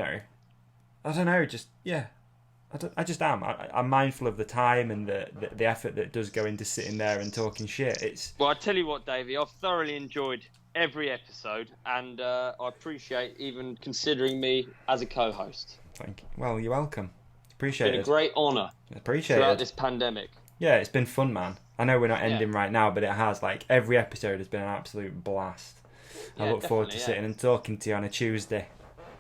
don't know. I just am. I'm mindful of the time and the effort that does go into sitting there and talking shit. Well, I tell you what, Davey, I've thoroughly enjoyed every episode, and I appreciate even considering me as a co-host. Thank you. Well, you're welcome. Appreciate it. It's been a great honour. Appreciate it. Throughout this pandemic. Yeah, it's been fun, man. I know we're not ending right now, but it has. Every episode has been an absolute blast. I look forward to sitting and talking to you on a Tuesday.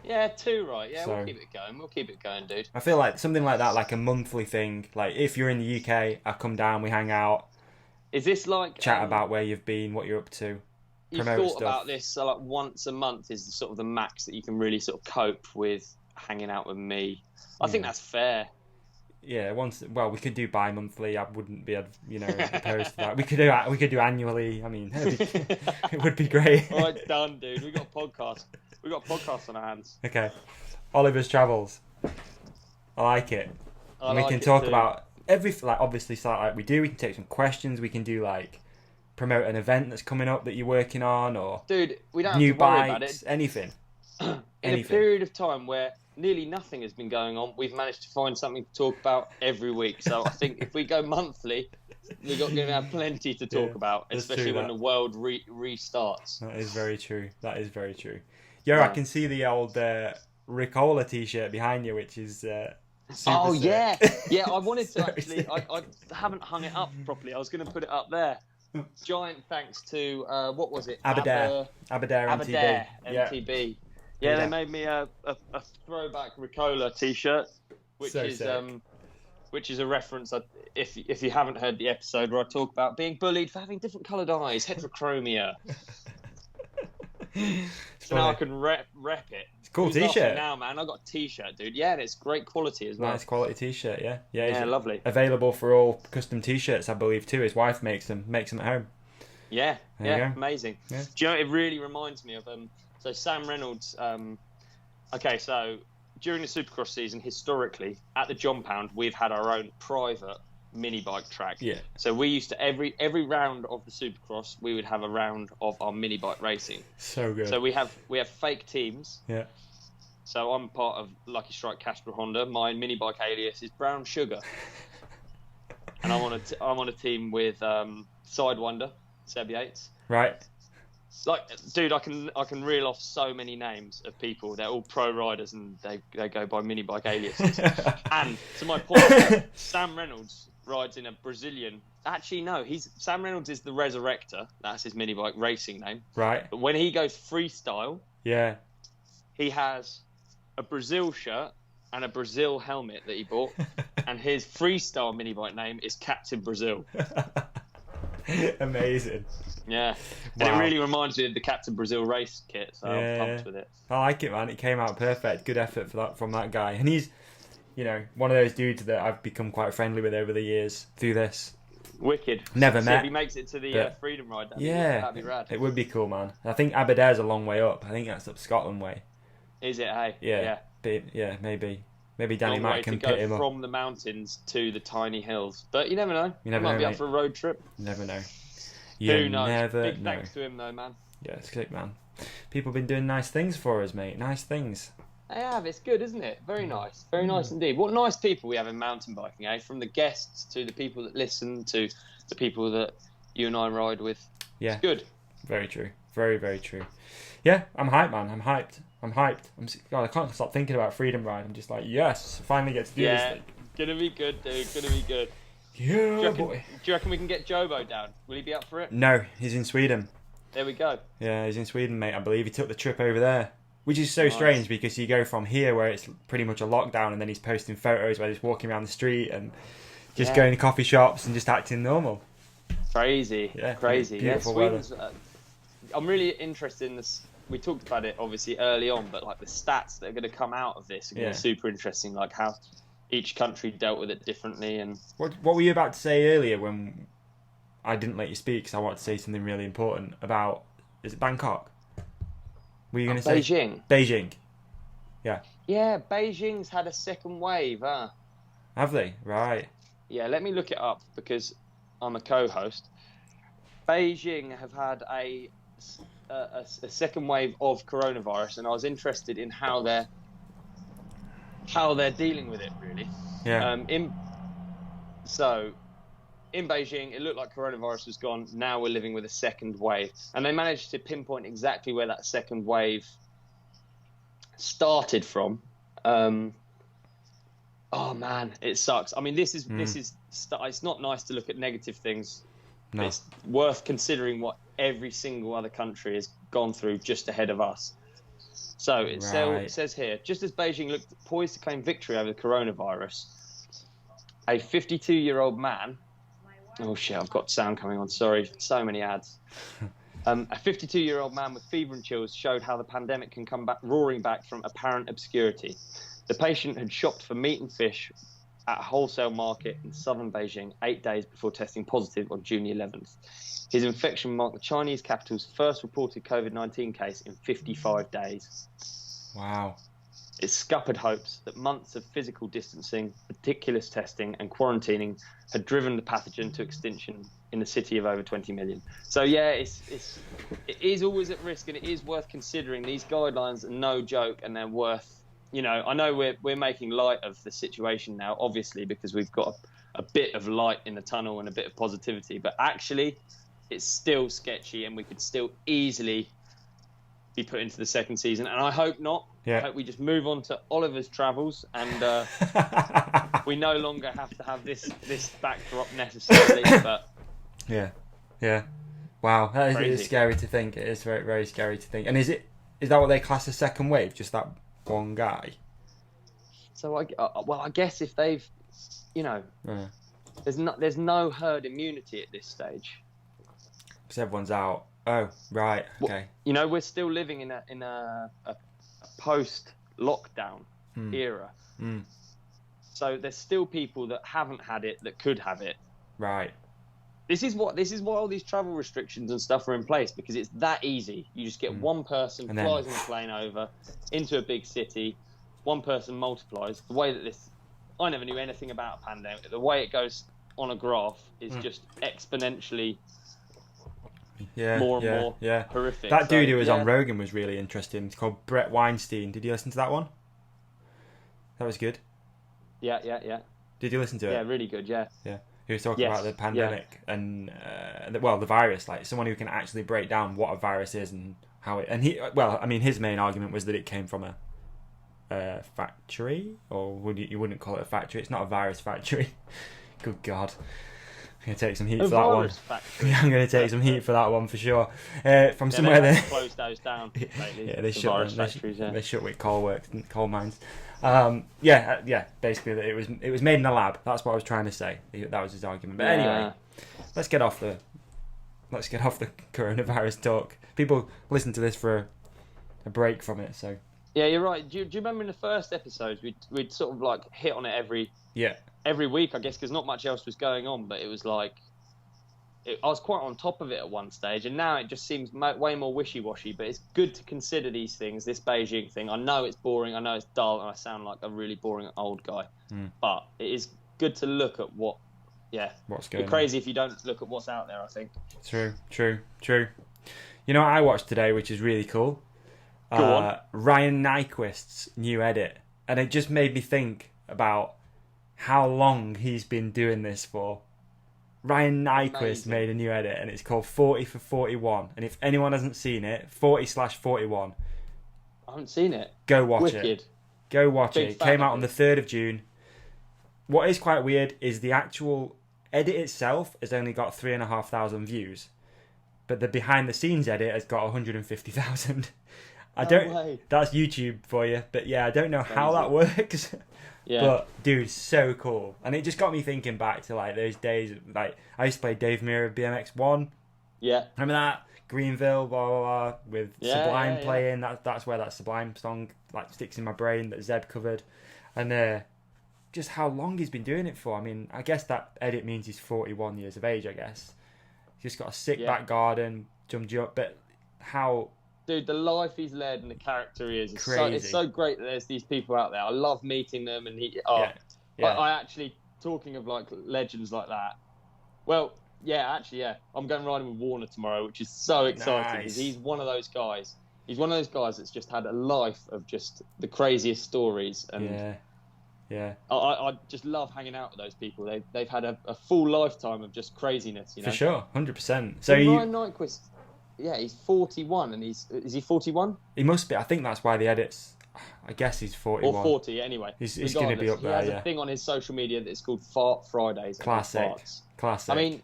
Yeah, 2, right? Yeah, So- we'll keep it going. We'll keep it going, dude. I feel like something like that, like a monthly thing. Like if you're in the UK, I come down, we hang out, Is this like chat about where you've been, what you're up to, you've promote thought stuff. about this? So like once a month is sort of the max that you can really sort of cope with hanging out with me. I think that's fair. Yeah, we could do bi-monthly. I wouldn't be, opposed to that. We could do annually. I mean, it would be great. All right, done, dude. We got a podcast. We got a podcast on our hands. Okay, Oliver's Travels. I like it. We can talk about everything. Like obviously, like we do. We can take some questions. We can do like promote an event that's coming up that you're working on, or dude, we don't have new to worry bikes, about it. anything. In a period of time where nearly nothing has been going on, we've managed to find something to talk about every week. So I think if we go monthly, we're going to have plenty to talk about, especially when the world restarts. That is very true. Yeah, I can see the old Ricola t-shirt behind you, which is super sick. Yeah. I wanted to actually. I haven't hung it up properly. I was going to put it up there. Giant thanks to what was it? EnduroMTB. MTB. Yeah, they made me a throwback Ricola t-shirt, which is a reference. If you haven't heard the episode where I talk about being bullied for having different coloured eyes, heterochromia. So now I can rep it. It's a cool t-shirt. Now, man, I got a t-shirt, dude. Yeah, and it's great quality as well. Nice quality t-shirt. Yeah, lovely. Available for all custom t-shirts, I believe too. His wife makes them at home. Yeah, amazing. Yeah. Do you know? It really reminds me of So Sam Reynolds. Okay, so during the Supercross season, historically at the John Pound, we've had our own private mini bike track. Yeah. So we used to every round of the Supercross, we would have a round of our mini bike racing. So good. So we have fake teams. Yeah. So I'm part of Lucky Strike Casper Honda. My mini bike alias is Brown Sugar. And I'm on a team with Sidewinder, Seb Yates. Right. Like, dude, I can reel off so many names of people. They're all pro riders and they go by mini bike aliases. And to my point, Sam Reynolds rides in a Brazilian. Actually, no, Sam Reynolds is the Resurrector. That's his mini bike racing name. Right. But when he goes freestyle, he has a Brazil shirt and a Brazil helmet that he bought, and his freestyle mini bike name is Captain Brazil. Amazing. Yeah. Wow. And it really reminds me of the Captain Brazil race kit, so I'm pumped with it. I like it, man. It came out perfect. Good effort from that guy. And he's, one of those dudes that I've become quite friendly with over the years through this. Wicked. Never met. If he makes it to the Freedom Ride, that'd be rad. It would be cool, man. I think Aberdare's a long way up. I think that's up Scotland way. Is it, hey? Yeah, maybe. Maybe Danny long Mac can pit him up. From the mountains to the tiny hills. But you never know. You never might know, be mate. up for a road trip. You never know. Who knows? Never Big know. thanks to him, though, man. Yeah, it's good, man. People have been doing nice things for us, mate. Nice things. They have. It's good, isn't it? Very nice. Very nice indeed. What nice people we have in mountain biking, eh? From the guests to the people that listen to the people that you and I ride with. Yeah. It's good. Very true. Very, very true. Yeah, I'm hyped, man. I'm hyped. God, I can't stop thinking about Freedom Ride. I'm just like, yes, finally get to do this thing. Gonna be good, dude. Gonna be good. Yeah, boy. Do you reckon we can get Jobo down? Will he be up for it? No, he's in Sweden. There we go. Yeah, he's in Sweden, mate. I believe he took the trip over there. Which is so strange because you go from here where it's pretty much a lockdown and then he's posting photos where he's walking around the street and just going to coffee shops and just acting normal. Crazy. Yeah, crazy. Beautiful Sweden's, I'm really interested in this. We talked about it obviously early on, but like the stats that are going to come out of this are going to be super interesting, like how each country dealt with it differently. And what were you about to say earlier when I didn't let you speak because I wanted to say something really important about, is it Bangkok? Were you going to say Beijing? Beijing. Yeah. Yeah, Beijing's had a second wave, huh? Have they? Right. Yeah, let me look it up because I'm a co-host. Beijing have had a second wave of coronavirus, and I was interested in how they're dealing with it, really. Yeah. In Beijing, it looked like coronavirus was gone. Now we're living with a second wave. And they managed to pinpoint exactly where that second wave started from. Oh, man, it sucks. I mean, this is it's not nice to look at negative things. No. It's worth considering what every single other country has gone through just ahead of us. So Right. it says here, just as Beijing looked poised to claim victory over the coronavirus, a 52-year-old man. Oh shit! I've got sound coming on. Sorry, so many ads. A 52-year-old man with fever and chills showed how the pandemic can come back roaring back from apparent obscurity. The patient had shopped for meat and fish at a wholesale market in southern Beijing 8 days before testing positive on June 11th. His infection marked the Chinese capital's first reported COVID-19 case in 55 days. Wow. It scuppered hopes that months of physical distancing, meticulous testing and quarantining had driven the pathogen to extinction in the city of over 20 million. So yeah, it is always at risk, and it is worth considering. These guidelines are no joke, and they're worth, I know we're making light of the situation now, obviously, because we've got a bit of light in the tunnel and a bit of positivity, but actually it's still sketchy, and we could still easily be put into the second season, and I hope not. Yeah. I hope we just move on to Oliver's travels, and we no longer have to have this backdrop necessarily. But yeah. Wow, that is scary to think. It is very, very scary to think. And is that what they class as second wave? Just that one guy? So I guess if they've, there's no herd immunity at this stage because everyone's out. Oh, right. Okay. Well, we're still living in a post-lockdown era. Mm. So there's still people that haven't had it that could have it. Right. This is why all these travel restrictions and stuff are in place, because it's that easy. You just get one person flies on a plane over into a big city, one person multiplies. The way that I never knew anything about a pandemic. The way it goes on a graph is just exponentially more horrific. That dude who was on Rogan was really interesting. It's called Brett Weinstein. Did you listen to that one? That was good. Yeah. Did you listen to it? Yeah, really good. Yeah. He was talking about the pandemic and the virus, like someone who can actually break down what a virus is and how it. And his main argument was that it came from a factory, or you wouldn't call it a factory. It's not a virus factory. Good God. I'm going to take some heat for that one. Yeah, I'm going to take some heat for that one for sure. From somewhere they closed those down lately. Yeah, they shut with coal mines. Basically it was made in a lab. That's what I was trying to say. That was his argument. But anyway, let's get off the coronavirus talk. People listen to this for a break from it. So yeah, you're right. Do you remember in the first episodes we'd sort of like hit on it every week, I guess, because not much else was going on, but it was like I was quite on top of it at one stage, and now it just seems way more wishy-washy. But it's good to consider these things, this Beijing thing. I know it's boring, I know it's dull, and I sound like a really boring old guy, but it is good to look at what's going on. Crazy if you don't look at what's out there, I think. True. You know what I watched today, which is really cool? Go on. Ryan Nyquist's new edit, and it just made me think about how long he's been doing this for. Ryan Nyquist made a new edit, and it's called 40 for 41. And if anyone hasn't seen it, 40/41. I haven't seen it. Go watch it. Go watch it. It came out on the 3rd of June. What is quite weird is the actual edit itself has only got 3,500 views, but the behind the scenes edit has got 150,000. That's YouTube for you. But yeah, I don't know how that works. Yeah. But dude, so cool. And it just got me thinking back to like those days. Like I used to play Dave Mirra BMX 1. Yeah. Remember that? Greenville, blah blah blah, with Sublime playing. That's where that Sublime song like sticks in my brain that Zeb covered. And just how long he's been doing it for. I mean, I guess that edit means he's 41 years of age, I guess. He's just got a sick back garden, jump, but how... Dude, the life he's led and the character he is, it's so great that there's these people out there. I love meeting them, and I actually, talking of like legends like that, I'm going riding with Warner tomorrow, which is so exciting because he's one of those guys. He's one of those guys that's just had a life of just the craziest stories, and I just love hanging out with those people. They've had a full lifetime of just craziness, For sure, 100%. So Ryan Nyquist. Yeah, he's 41, and is he 41? He must be. I think that's why the edits. I guess he's 41 or 40 anyway. He's going to be up there. He has a thing on his social media that's called Fart Fridays. Classic. I mean,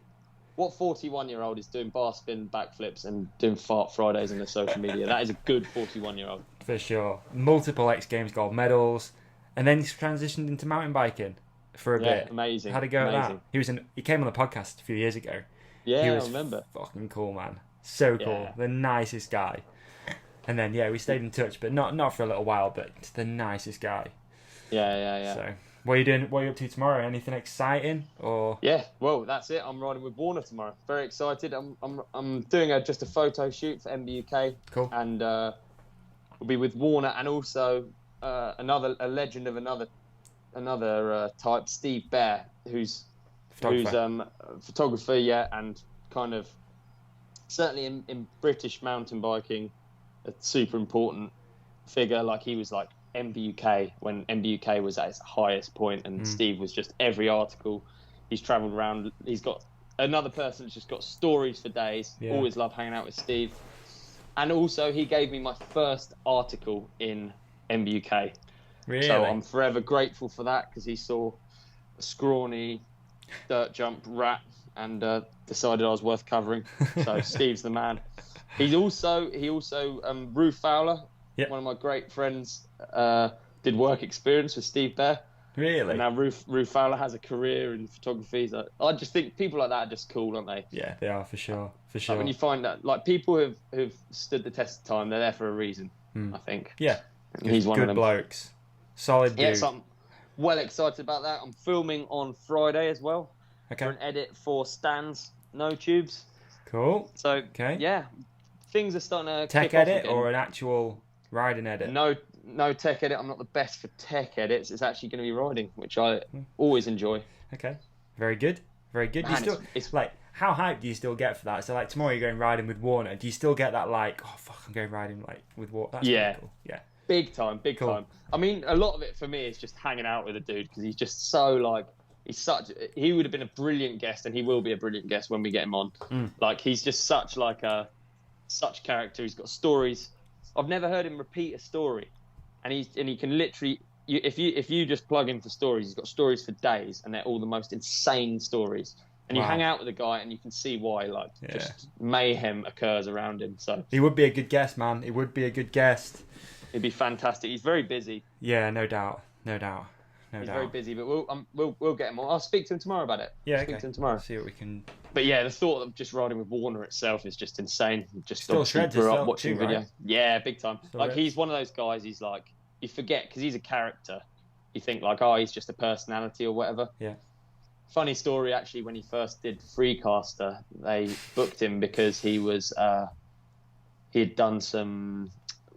what 41-year-old is doing bar spin backflips and doing Fart Fridays on their social media? That is a good 41-year-old. For sure. Multiple X Games gold medals, and then he's transitioned into mountain biking for a bit. Amazing. How'd it go at that? He came on the podcast a few years ago. Yeah, he was I remember. Fucking cool, man. So cool. Yeah. The nicest guy. And then we stayed in touch, but not for a little while. But the nicest guy. Yeah. So, what are you doing? What are you up to tomorrow? Anything exciting or? Yeah, well, that's it. I'm riding with Warner tomorrow. Very excited. I'm doing just a photo shoot for MBUK. Cool. And we'll be with Warner and also a legend of another type, Steve Bear, who's photographer, and kind of certainly in British mountain biking, a super important figure. Like he was like MBUK when MBUK was at its highest point, and Steve was just every article. He's travelled around. He's got another person that's just got stories for days. Yeah. Always love hanging out with Steve. And also, he gave me my first article in MBUK. Really? So I'm forever grateful for that, because he saw a scrawny dirt jump rat and decided I was worth covering. So Steve's the man. He also Rue Fowler, one of my great friends, did work experience with Steve Bear. Really? And now Rue Fowler has a career in photography. So I just think people like that are just cool, aren't they? Yeah, they are, for sure. For sure. Like when you find that, like, people who've stood the test of time, they're there for a reason, I think. Yeah. And he's one of them. Good blokes. Solid dude. Yeah, so I'm well excited about that. I'm filming on Friday as well. Okay. For an edit for Stands, No Tubes. Cool. So, yeah, things are starting to tech kick off edit again. or an actual riding edit? No tech edit. I'm not the best for tech edits. It's actually going to be riding, which I always enjoy. Okay. Very good. Very good. Man, do you still, it's like, how hyped do you still get for that? So, like, tomorrow you're going riding with Warner. Do you still get that, like, oh, fuck, I'm going riding, like, with Warner? That's really cool. Yeah. Big time. I mean, a lot of it for me is just hanging out with a dude, because he's just so, like, he would have been a brilliant guest, and he will be a brilliant guest when we get him on. Like, he's just such character. He's got stories. I've never heard him repeat a story. And he can literally, if you just plug in for stories, he's got stories for days, and they're all the most insane stories. And you hang out with a guy, and you can see why, just mayhem occurs around him. So he would be a good guest, man. He would be a good guest. He'd be fantastic. He's very busy. Yeah, no doubt. He's very busy, but we'll get him on. I'll speak to him tomorrow about it. Yeah, speak to him tomorrow. See what we can. But yeah, the thought of just riding with Warner itself is just insane. Just still shreds grew up still watching too, video. Right? Yeah, big time. Still like rips. He's one of those guys. He's like, you forget, because he's a character. You think like, oh, he's just a personality or whatever. Yeah. Funny story, actually, when he first did Freecaster, they booked him because he was he had done some.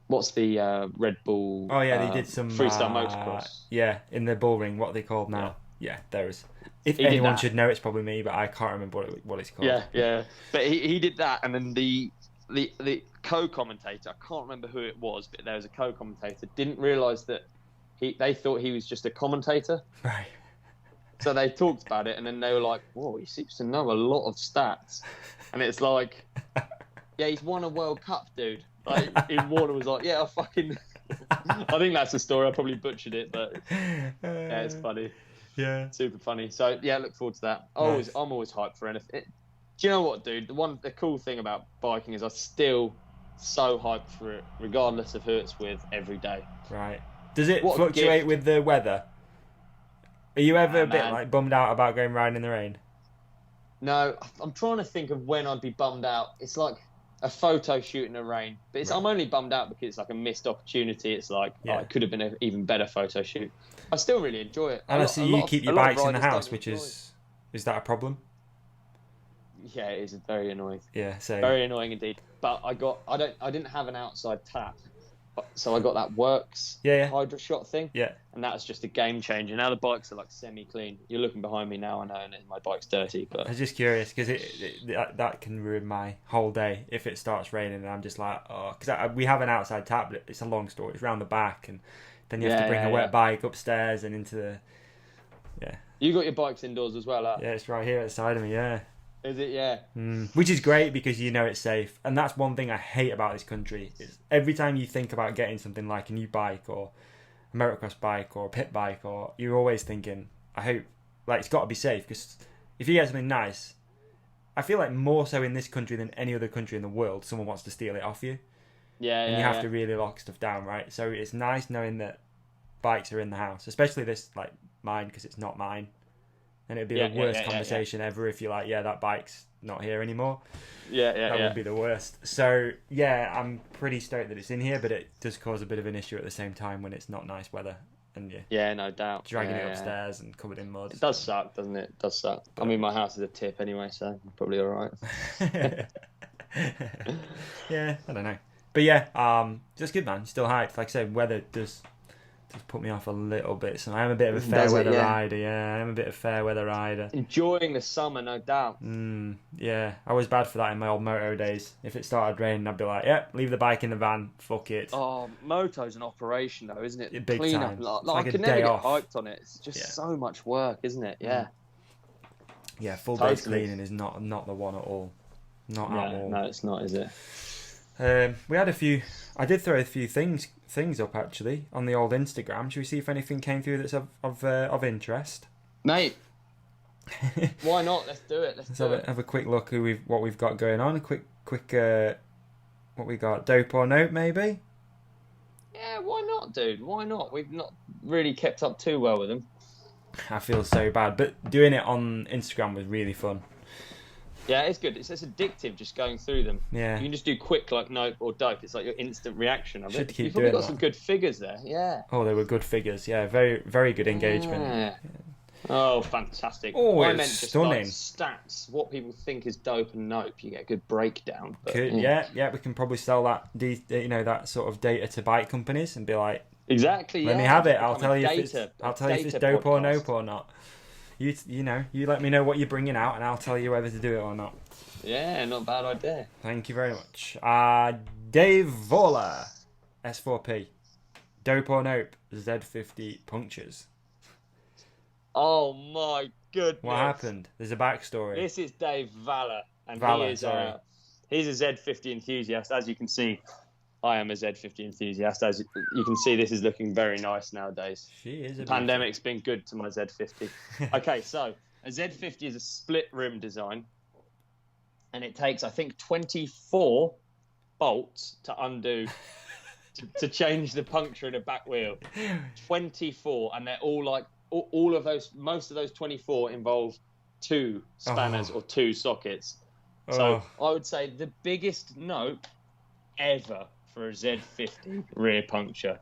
What's the Red Bull? Oh yeah, they did some freestyle motocross. Yeah, in the bull ring. What are they called now? Yeah, there is. If anyone should know, it's probably me, but I can't remember what it's called. Yeah. But he did that, and then the co-commentator, I can't remember who it was, but there was a co-commentator, didn't realise that they thought he was just a commentator. Right. So they talked about it, and then they were like, "Whoa, he seems to know a lot of stats." And it's like, yeah, he's won a World Cup, dude. Like, Warner was like, yeah, I think that's the story. I probably butchered it, but yeah, it's funny. Yeah. Super funny. So yeah, look forward to that. I'm always hyped for anything. Do you know what, dude? The cool thing about biking is I'm still so hyped for it, regardless of who it's with, every day. Right. Does it fluctuate with the weather? Are you ever a bit like bummed out about going riding in the rain? No, I'm trying to think of when I'd be bummed out. It's like a photo shoot in the rain, but I'm only bummed out because it's like a missed opportunity. It's like, it could have been an even better photo shoot. I still really enjoy it. And I see you keep your bikes in the house, which is that a problem? Yeah, it is very annoying. Yeah, so very annoying indeed. But I didn't have an outside tap, so I got that Works Hydro Shot thing. Yeah, and that was just a game changer. Now the bikes are like semi-clean. You're looking behind me now, I know, and my bike's dirty. But I was just curious because that can ruin my whole day if it starts raining, and I'm just like, oh, because we have an outside tap, but it's a long story. It's round the back, and then you have to bring a wet bike upstairs and into the. Yeah. You got your bikes indoors as well, huh? Yeah, it's right here at the side of me. Yeah. Is it? Yeah. Which is great because you know it's safe, and that's one thing I hate about this country. Is every time you think about getting something like a new bike or a motocross bike or a pit bike, or you're always thinking, I hope it's got to be safe, because if you get something nice, I feel like more so in this country than any other country in the world, someone wants to steal it off you. and you have to really lock stuff down, right? So it's nice knowing that bikes are in the house, especially this, like mine, because it's not mine. And it'd be the worst conversation ever if you're like, yeah, that bike's not here anymore. That would be the worst. So, yeah, I'm pretty stoked that it's in here, but it does cause a bit of an issue at the same time when it's not nice weather. And no doubt. Dragging it upstairs and covered in mud. It does suck, doesn't it? It does suck. But I mean, my house is a tip anyway, so I'm probably all right. Yeah, I don't know. But yeah, just good, man. Still hyped. Like I said, weather does put me off a little bit. So I am a bit of a fair weather rider. Yeah, I am a bit of a fair weather rider. Enjoying the summer, no doubt. Yeah, I was bad for that in my old moto days. If it started raining, I'd be like, leave the bike in the van. Fuck it. Oh, moto's an operation though, isn't it? Big Clean time. up. Like I could never get hyped on it. It's just so much work, isn't it? Yeah. Yeah, full base cleaning is not the one at all. Not at all. No, it's not, is it? We had a few. I did throw a few things up actually on the old Instagram. Should we see if anything came through that's of interest? Mate, why not? Let's do it. Let's have a quick look what we've got going on. A quick what we got. Dope or note, maybe? Yeah, why not, dude? Why not? We've not really kept up too well with them. I feel so bad, but doing it on Instagram was really fun. Yeah, it's good. It's addictive just going through them. Yeah. You can just do quick like note or dope. It's like your instant reaction of it. You've probably got some good figures there. Yeah. Oh, they were good figures. Yeah, very, very good engagement. Yeah. Oh, fantastic. Oh, I it's meant just stunning. like stats, what people think is dope and nope. You get a good breakdown. But, yeah, we can probably sell that, that sort of data to bike companies and be like, exactly. Let me have it. I'll tell you if it's dope or nope or not. You let me know what you're bringing out, and I'll tell you whether to do it or not. Yeah, not a bad idea. Thank you very much. Dave Vola, S4P, dope or nope, Z50 punctures. Oh my goodness! What happened? There's a backstory. This is Dave Valler, and he's a Z50 enthusiast. As you can see, I am a Z50 enthusiast. As you can see, this is looking very nice nowadays. She is. The pandemic's been good to my Z50. Okay, so a Z50 is a split rim design, and it takes, I think, 24 bolts to undo to change the puncture in a back wheel. 24, and they're all like all of those. Most of those 24 involve 2 spanners or 2 sockets. So I would say the biggest nope ever for a Z50 rear puncture.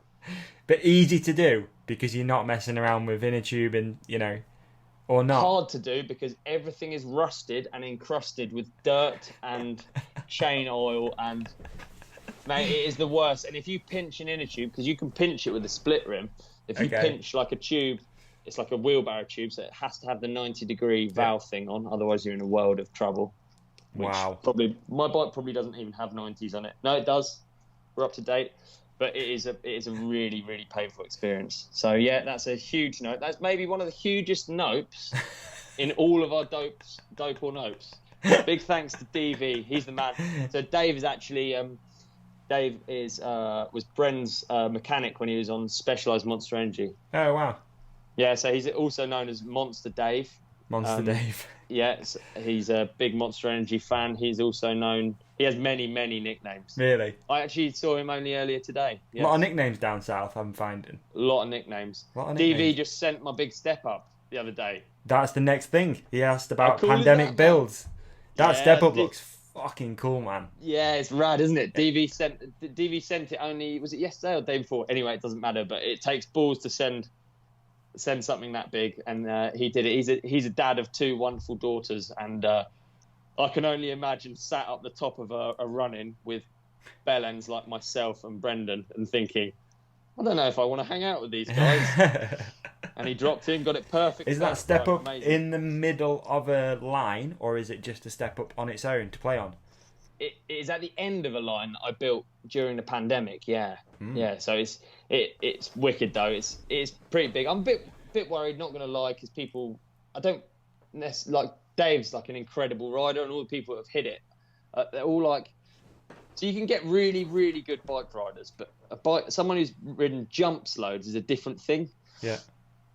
But easy to do because you're not messing around with inner tube and, or not. Hard to do because everything is rusted and encrusted with dirt and chain oil and, mate, it is the worst. And if you pinch an inner tube, because you can pinch it with a split rim, if you pinch like a tube, it's like a wheelbarrow tube, so it has to have the 90-degree valve thing on, otherwise you're in a world of trouble. Wow. Probably my bike probably doesn't even have 90s on it. No, it does. We're up to date, but it is a really, really painful experience. So yeah, that's a huge note. That's maybe one of the hugest nopes in all of our dope or nopes. Big thanks to DV. He's the man. So Dave is actually was Bren's mechanic when he was on Specialized Monster Energy. Oh wow. Yeah, so he's also known as Monster Dave. Monster Dave. Yes, he's a big Monster Energy fan. He's also known... He has many, many nicknames. Really? I actually saw him only earlier today. Yes. A lot of nicknames down south, I'm finding. A lot of nicknames. DV just sent my big step up the other day. That's the next thing. He asked about pandemic builds. That step up looks fucking cool, man. Yeah, it's rad, isn't it? DV sent it only... Was it yesterday or the day before? Anyway, it doesn't matter, but it takes balls to send something that big, and he did it. He's a dad of 2 wonderful daughters, and I can only imagine sat up the top of a run-in with bellends like myself and Brendan and thinking, I don't know if I want to hang out with these guys. And he dropped in, got it perfect. Is that step up in the middle of a line, or is it just a step up on its own to play on? It is at the end of a line that I built during the pandemic. Yeah, yeah. So it's wicked though. It's pretty big. I'm a bit worried. Not gonna lie, because people, I don't necessarily like. Dave's like an incredible rider, and all the people that have hit it, they're all like. So you can get really, really good bike riders, but someone who's ridden jumps loads is a different thing. Yeah.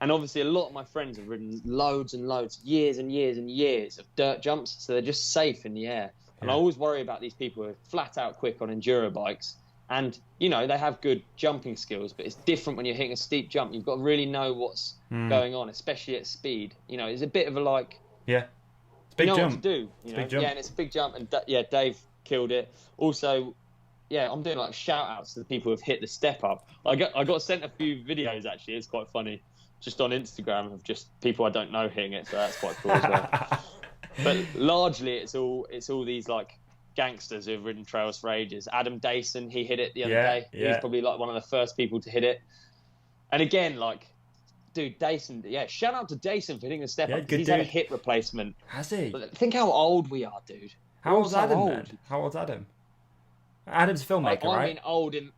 And obviously, a lot of my friends have ridden loads and loads, years and years and years of dirt jumps, so they're just safe in the air. And I always worry about these people who are flat out quick on enduro bikes And, you know, they have good jumping skills, but it's different when you're hitting a steep jump. You've got to really know what's going on, especially at speed. You know, it's a bit of a like... Yeah. It's a big you know jump. what to do. You know? Big jump. Yeah, and it's a big jump. And, Dave killed it. Also, yeah, I'm doing, like, shout-outs to the people who've hit the step up. I got sent a few videos, actually. It's quite funny. Just on Instagram of just people I don't know hitting it, so that's quite cool as well. But largely, it's all these, like... gangsters who've ridden trails for ages. Adam Dayson, he hit it the other day. He was probably like one of the first people to hit it. And again, like, dude, Dayson, shout out to Dayson for hitting the step up. He's had a hip replacement. Has he? Think how old we are, dude. How old's Adam then? How old's Adam? Adam's a filmmaker, right? I mean,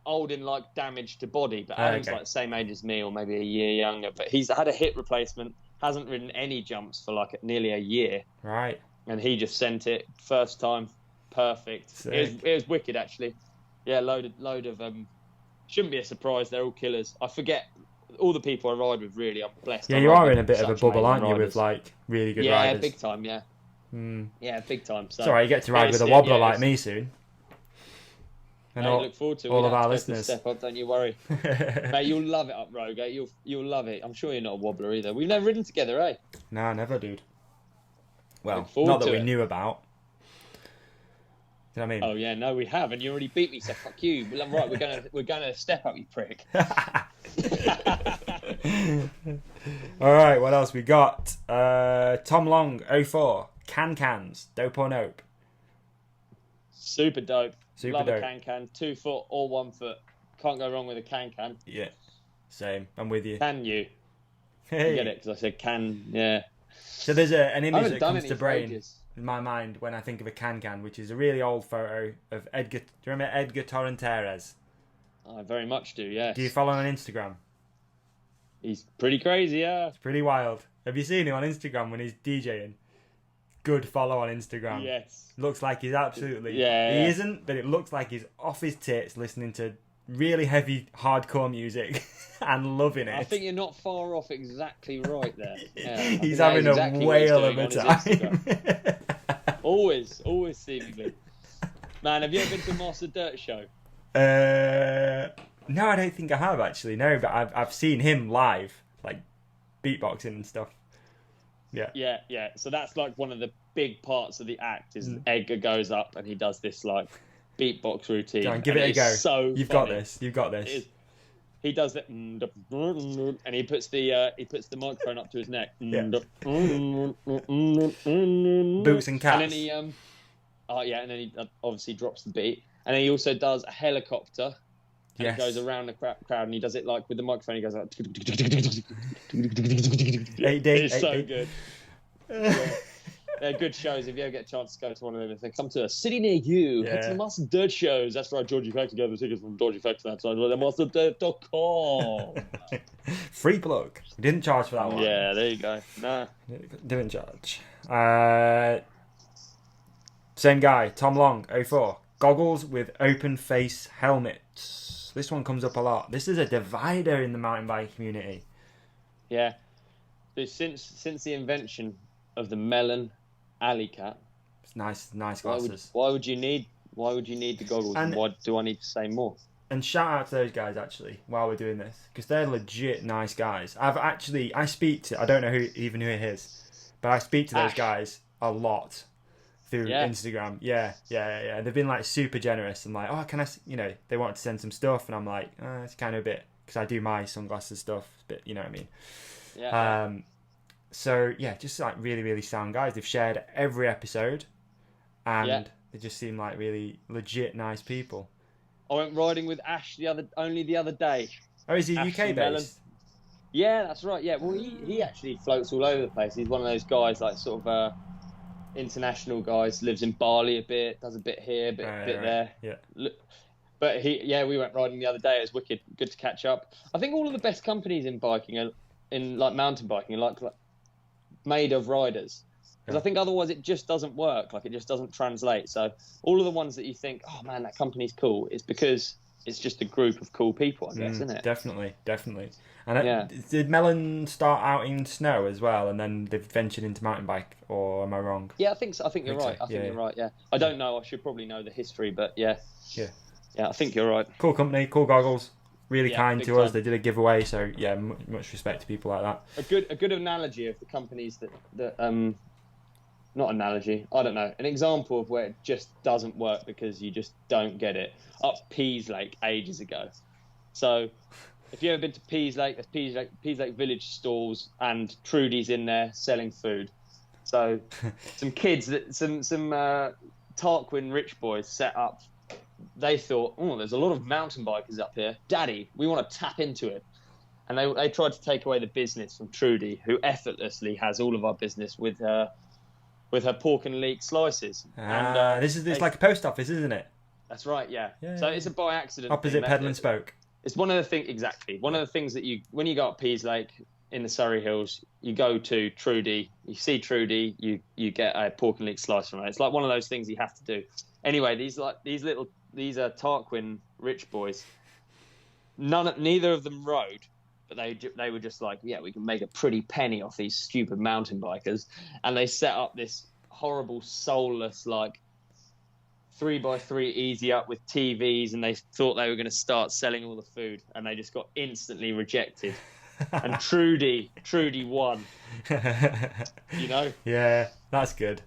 old in like damage to body, but Adam's like the same age as me, or maybe a year younger. But he's had a hip replacement, hasn't ridden any jumps for like nearly a year. Right. And he just sent it first time. Perfect. It was wicked, actually. Yeah, load of shouldn't be a surprise. They're all killers. I forget all the people I ride with. Really, I'm blessed. Yeah, you are in a bit of a bubble, aren't you, with like really good riders? Yeah, big time. Yeah, yeah, big time. So, it's alright. You get to ride with a wobbler like me soon. And I look forward to all of our listeners. Step up, don't you worry, mate. You'll love it up Rogate. You'll love it. I'm sure you're not a wobbler either. We've never ridden together, eh? Nah, never, dude. Well, not that we knew about. You know what I mean? Oh yeah, no, we have, and you already beat me, so fuck you. Well, I'm right. We're gonna step up, you prick. All right, what else we got? Tom Long 04 cans, dope or nope? Super dope. Love dope. A can, 2 foot or 1 foot. Can't go wrong with a can. Yeah, same. I'm with you. Can you? Hey. You get it? Because I said can. Yeah. So there's an image that comes to brain. Ages. In my mind when I think of a can, which is a really old photo of Edgar. Do you remember Edgar Torrenteras? I very much do, yes. Do you follow him on Instagram? He's pretty crazy, yeah. It's pretty wild. Have you seen him on Instagram when he's DJing? Good follow on Instagram. Yes. Looks like he's absolutely... Yeah. He isn't, but it looks like he's off his tits listening to really heavy hardcore music and loving it. I think you're not far off exactly right there. Yeah, he's having a whale of a time. always seemingly. Man, have you ever been to a Master Dirt show? No, I don't think I have actually. No, but I've seen him live, like beatboxing and stuff. Yeah. Yeah. So that's like one of the big parts of the act is Edgar goes up and he does this like beatbox routine. Go on, give it a go. So You've funny. got this. He does that, and he puts the microphone up to his neck. Yeah. Boots and caps. And then he and then he obviously drops the beat, and then he also does a helicopter. And it goes around the crowd, and he does it like with the microphone. He goes like, it's so good. Yeah. They're good shows. If you ever get a chance to go to one of them, if they come to a city near you, head to the Master Dirt shows. That's right, Georgie Factor. Get the tickets from Georgie Factor. That's right, masterdirt.com. Free plug. Didn't charge for that one. Yeah, there you go. Nah. Didn't charge. Same guy, Tom Long, 04. Goggles with open face helmets. This one comes up a lot. This is a divider in the mountain bike community. Yeah. So since the invention of the melon alley cap, it's nice glasses. Why would you need the goggles? And why do I need to say more? And shout out to those guys actually while we're doing this, because they're legit nice guys. I speak to, I don't know who it is, but I speak to those guys a lot through Instagram. Yeah. They've been like super generous and like, oh, can I? They want to send some stuff, and I'm like, it's kind of a bit, because I do my sunglasses stuff, but you know what I mean. Yeah. So yeah, just like really, really sound guys. They've shared every episode, and they just seem like really legit nice people. I went riding with Ash the other day. Oh, is he UK based? Yeah, that's right. Yeah, well, he actually floats all over the place. He's one of those guys, like sort of international guys. Lives in Bali a bit, does a bit here, bit there. Yeah. But we went riding the other day. It was wicked, good to catch up. I think all of the best companies in biking are in like mountain biking are like made of riders. Because I think otherwise it just doesn't work. Like it just doesn't translate. So all of the ones that you think, oh man, that company's cool, it's because it's just a group of cool people, I guess, isn't it? Definitely. And did Melon start out in snow as well, and then they've ventured into mountain bike, or am I wrong? Yeah, I think so. I think you're right. I think you're right. Yeah, I don't know. I should probably know the history, but yeah. Yeah. Yeah, I think you're right. Cool company, cool goggles. Really kind to us. time. They did a giveaway, so yeah, much respect to people like that. A good analogy of the companies that not analogy, I don't know, an example of where it just doesn't work because you just don't get it. Up Pease Lake ages ago. So if you've ever been to Pease Lake, there's Pease Lake Village stalls, and Trudy's in there selling food. So some kids, some Tarquin rich boys set up. They thought, oh, there's a lot of mountain bikers up here. Daddy, we want to tap into it. And they tried to take away the business from Trudy, who effortlessly has all of our business with her pork and leek slices. And this is like a post office, isn't it? That's right, yeah. So it's a by accident. Opposite Pedal and Spoke. It's one of the things, exactly. One of the things that when you go up Pease Lake in the Surrey Hills, you go to Trudy, you see Trudy, you get a pork and leek slice from it. It's like one of those things you have to do. Anyway, these are Tarquin rich boys. Neither of them rode, but they were just like, yeah, we can make a pretty penny off these stupid mountain bikers, and they set up this horrible, soulless, like 3x3 easy up with TVs, and they thought they were going to start selling all the food, and they just got instantly rejected. And Trudy won. You know? Yeah, that's good.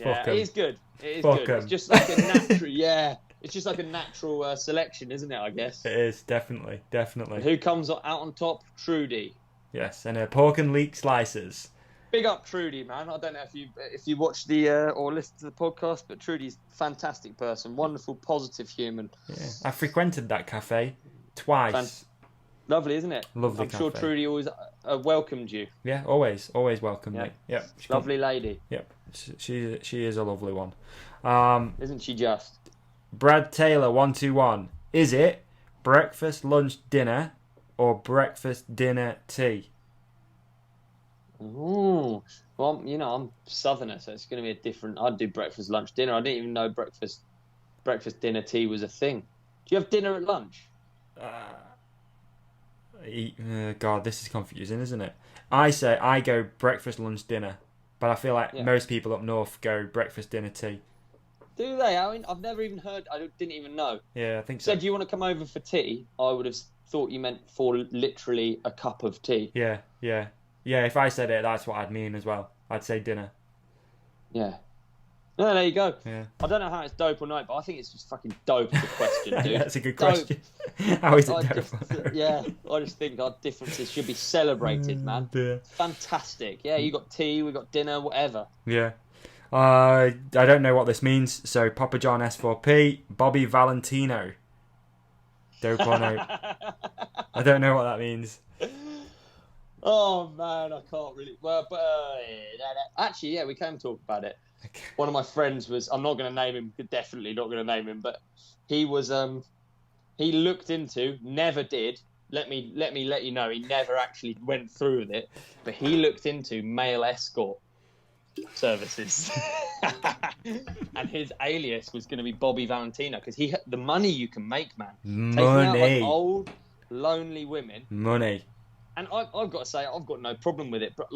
Yeah, it is good. It is good. It's just like a natural. Yeah, it's just like a natural selection, isn't it? I guess it is, definitely. And who comes out on top? Trudy. Yes, and pork and leek slices. Big up Trudy, man. I don't know if you watch the or listen to the podcast, but Trudy's a fantastic person, wonderful, positive human. Yeah, I frequented that cafe twice. Lovely, isn't it? Lovely. I'm sure Trudy always welcomed you. Yeah, always welcomed me. Yep. Lovely lady. Yep, she is a lovely one. Isn't she just? Brad Taylor 121. Is it breakfast, lunch, dinner, or breakfast, dinner, tea? Ooh, well, I'm southerner, so it's going to be a different. I'd do breakfast, lunch, dinner. I didn't even know breakfast, dinner, tea was a thing. Do you have dinner at lunch? God, this is confusing, isn't it? I go breakfast, lunch, dinner, but I feel like most people up north go breakfast, dinner, tea. Do they? I've never even heard. I didn't even know. Yeah, I think so. So, do you want to come over for tea? I would have thought you meant for literally a cup of tea. Yeah. If I said it, that's what I'd mean as well. I'd say dinner. Yeah. No, there you go. Yeah. I don't know how it's dope or not, but I think it's just fucking dope as a question, dude. That's a good question. How is it dope? I just think our differences should be celebrated, man. Yeah. Fantastic. Yeah, you got tea, we got dinner, whatever. Yeah. I don't know what this means, so Papa John S4P, Bobby Valentino. Dope or no? I don't know what that means. Oh man, I can't really. Well, but actually, yeah, we can talk about it. Okay. One of my friends was. I'm not going to name him. Definitely not going to name him. But he was. He looked into. Never did. Let me let you know. He never actually went through with it. But he looked into male escort services, and his alias was going to be Bobby Valentino because the money you can make, man. Money. Taking out like old, lonely women. Money. And I've got to say, I've got no problem with it. But,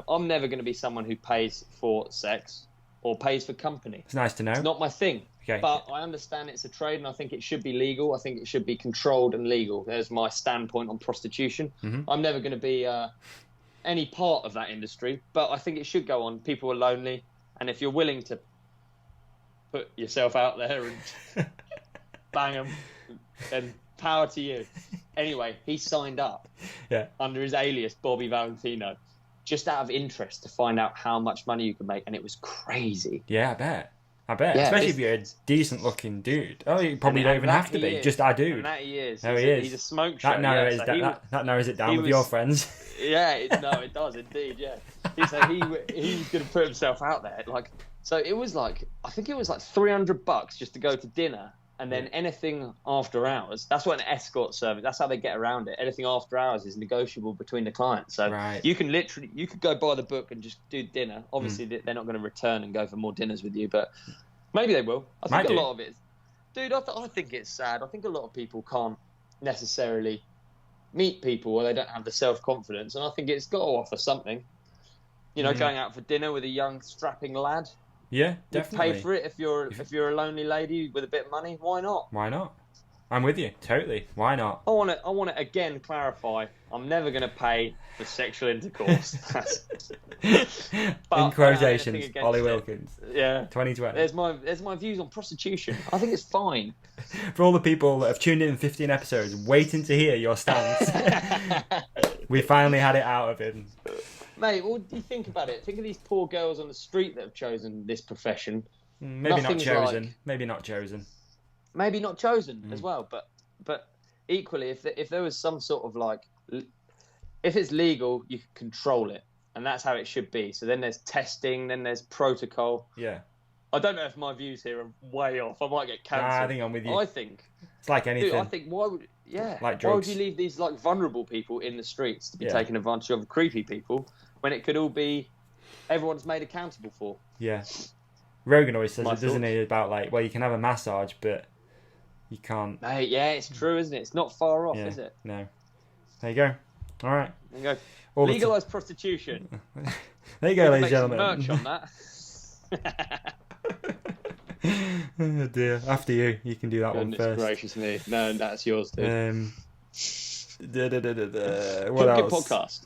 I'm never going to be someone who pays for sex or pays for company. It's nice to know. It's not my thing. Okay. But I understand it's a trade, and I think it should be legal. I think it should be controlled and legal. There's my standpoint on prostitution. Mm-hmm. I'm never going to be any part of that industry. But I think it should go on. People are lonely. And if you're willing to put yourself out there and bang them, then power to you. Anyway, he signed up under his alias Bobby Valentino just out of interest to find out how much money you could make, and it was crazy. Yeah, I bet. Yeah, especially if you're a decent looking dude. Oh, you probably don't even have to be. Just a dude. And that he is. Oh, he is. He's a smoke show. That narrows it down with your friends. Yeah, it does indeed. Yeah. He was going to put himself out there. So it was I think it was $300 just to go to dinner. And then anything after hours, that's what an escort service, that's how they get around it. Anything after hours is negotiable between the clients. So you could go buy the book and just do dinner. Obviously, they're not going to return and go for more dinners with you, but maybe they will. I think a lot of it is. Dude, I think it's sad. I think a lot of people can't necessarily meet people or they don't have the self-confidence. And I think it's got to offer something. Going out for dinner with a young, strapping lad. Yeah, definitely. You pay for it if you're a lonely lady with a bit of money. Why not? Why not? I'm with you totally. Why not? I want to again clarify. I'm never going to pay for sexual intercourse. In quotations, Olly Wilkins. Yeah, 2020. There's my views on prostitution. I think it's fine. For all the people that have tuned in 15 episodes, waiting to hear your stance, we finally had it out of him. Mate, what do you think about it? Think of these poor girls on the street that have chosen this profession. Maybe not chosen. Maybe not chosen. Maybe not chosen as well, but equally, if there was some sort of like, if it's legal, you can control it, and that's how it should be. So then there's testing, then there's protocol. Yeah. I don't know if my views here are way off. I might get cancelled. Nah, I think I'm with you. I think it's like anything. Dude, I think why would like drugs. why would you leave these like vulnerable people in the streets to be taken advantage of, creepy people, when it could all be everyone's made accountable for? Yeah. Rogan always says it, doesn't he? About like, well, you can have a massage, but you can't. Mate, yeah, it's true, isn't it? It's not far off, is it? No. There you go. All right. There you go. Legalise prostitution. There you go, ladies and gentlemen. Merch on that. Oh dear. After you. You can do that one first. Gracious me. No, that's yours, dude. What else? Podcast.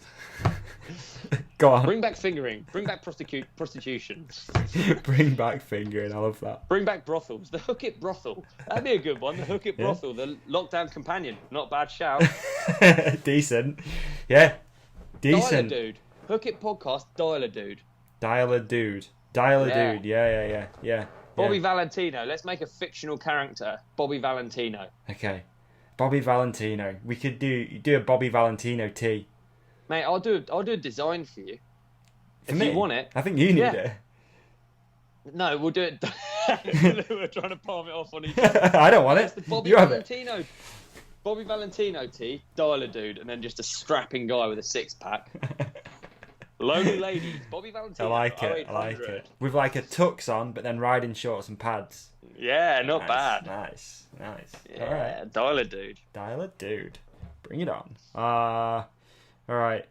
Go on. Bring back fingering. Bring back prostitution. Bring back fingering. I love that. Bring back brothels. The Hook It Brothel. That'd be a good one. The Hook It Brothel. The lockdown companion. Not a bad shout. Decent. Yeah. Decent. Dial a dude. Hook It Podcast. Dial a dude. Dial a dude. Dial a dude. Yeah. Bobby Valentino. Let's make a fictional character. Bobby Valentino. Okay. Bobby Valentino. We could do a Bobby Valentino tee. Mate, I'll do a design for you. If you want it. I think you need it. No, we'll do it. We're trying to palm it off on each other. I don't want it. The Bobby Valentino. Bobby Valentino tee, dial a dude, and then just a strapping guy with a six-pack. Lonely ladies, Bobby Valentino. I like it. With like a tux on, but then riding shorts and pads. Yeah, not bad. Nice. Yeah, all right. Dial a dude. Dial a dude. Bring it on. All right.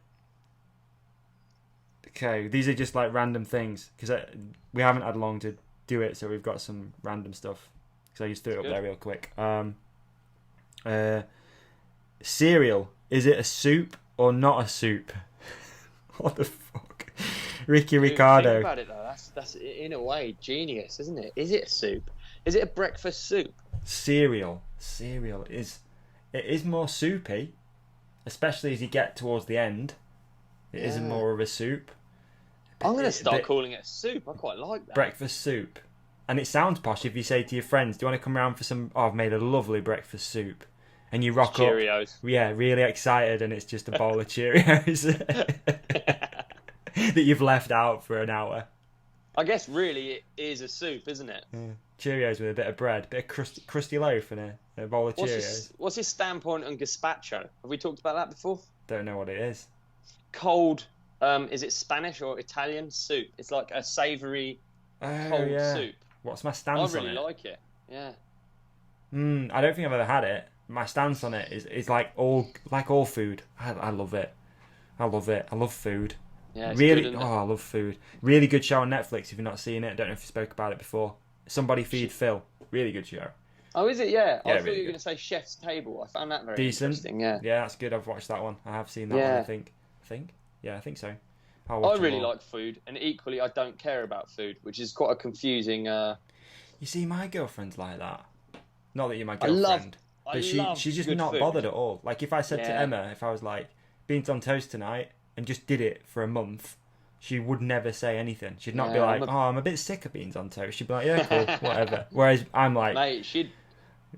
Okay, these are just like random things because we haven't had long to do it, so we've got some random stuff. Because I just threw it up there real quick. Cereal. Is it a soup or not a soup? What the fuck? Ricky Ricardo. Think about it though. That's in a way genius, isn't it? Is it a soup? Is it a breakfast soup? Cereal is more soupy, especially as you get towards the end. It isn't more of a soup. I'm going to start calling it a soup. I quite like that. Breakfast soup. And it sounds posh if you say to your friends, do you want to come around for some... Oh, I've made a lovely breakfast soup. And you rock up. Cheerios. Yeah, really excited, and it's just a bowl of Cheerios that you've left out for an hour. I guess really it is a soup, isn't it? Yeah. Cheerios with a bit of bread, a bit of crusty loaf and a bowl of Cheerios. What's his standpoint on gazpacho? Have we talked about that before? Don't know what it is. Cold... is it Spanish or Italian soup? It's like a savoury cold soup. What's my stance on it? I really like it. Yeah. I don't think I've ever had it. My stance on it is like all food. I love it. I love food. Yeah, it's really. Good, I love food. Really good show on Netflix. If you've not seen it, I don't know if you spoke about it before. Somebody Feed Phil. Really good show. Oh, is it? Yeah. I thought really you were going to say Chef's Table. I found that very decent. Interesting. Yeah. Yeah, that's good. I've watched that one. I have seen that one. I think. Yeah, I think so. I really like food, and equally I don't care about food, which is quite a confusing... You see, my girlfriend's like that. Not that you're my girlfriend, but she's just not bothered at all. Like, if I said to Emma, if I was like, beans on toast tonight, and just did it for a month, she would never say anything. She'd not be like, I'm a bit sick of beans on toast. She'd be like, yeah, cool, whatever. Whereas I'm like... Mate, she'd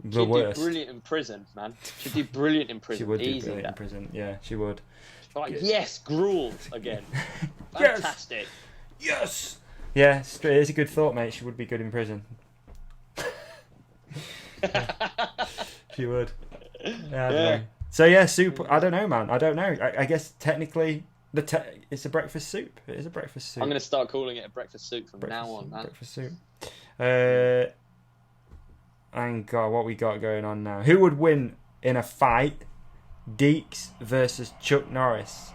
do brilliant in prison, man. She'd do brilliant in prison. She would do brilliant in prison, yeah, she would. Like, yes, gruel again. Fantastic. Yes. Yeah, it's a good thought, mate. She would be good in prison. She would. Yeah, I don't know. So yeah, soup. I don't know, man. I don't know. I guess technically, it's a breakfast soup. It is a breakfast soup. I'm going to start calling it a breakfast soup from now on, man. Breakfast soup. And God, what we got going on now? Who would win in a fight? Deeks versus Chuck Norris.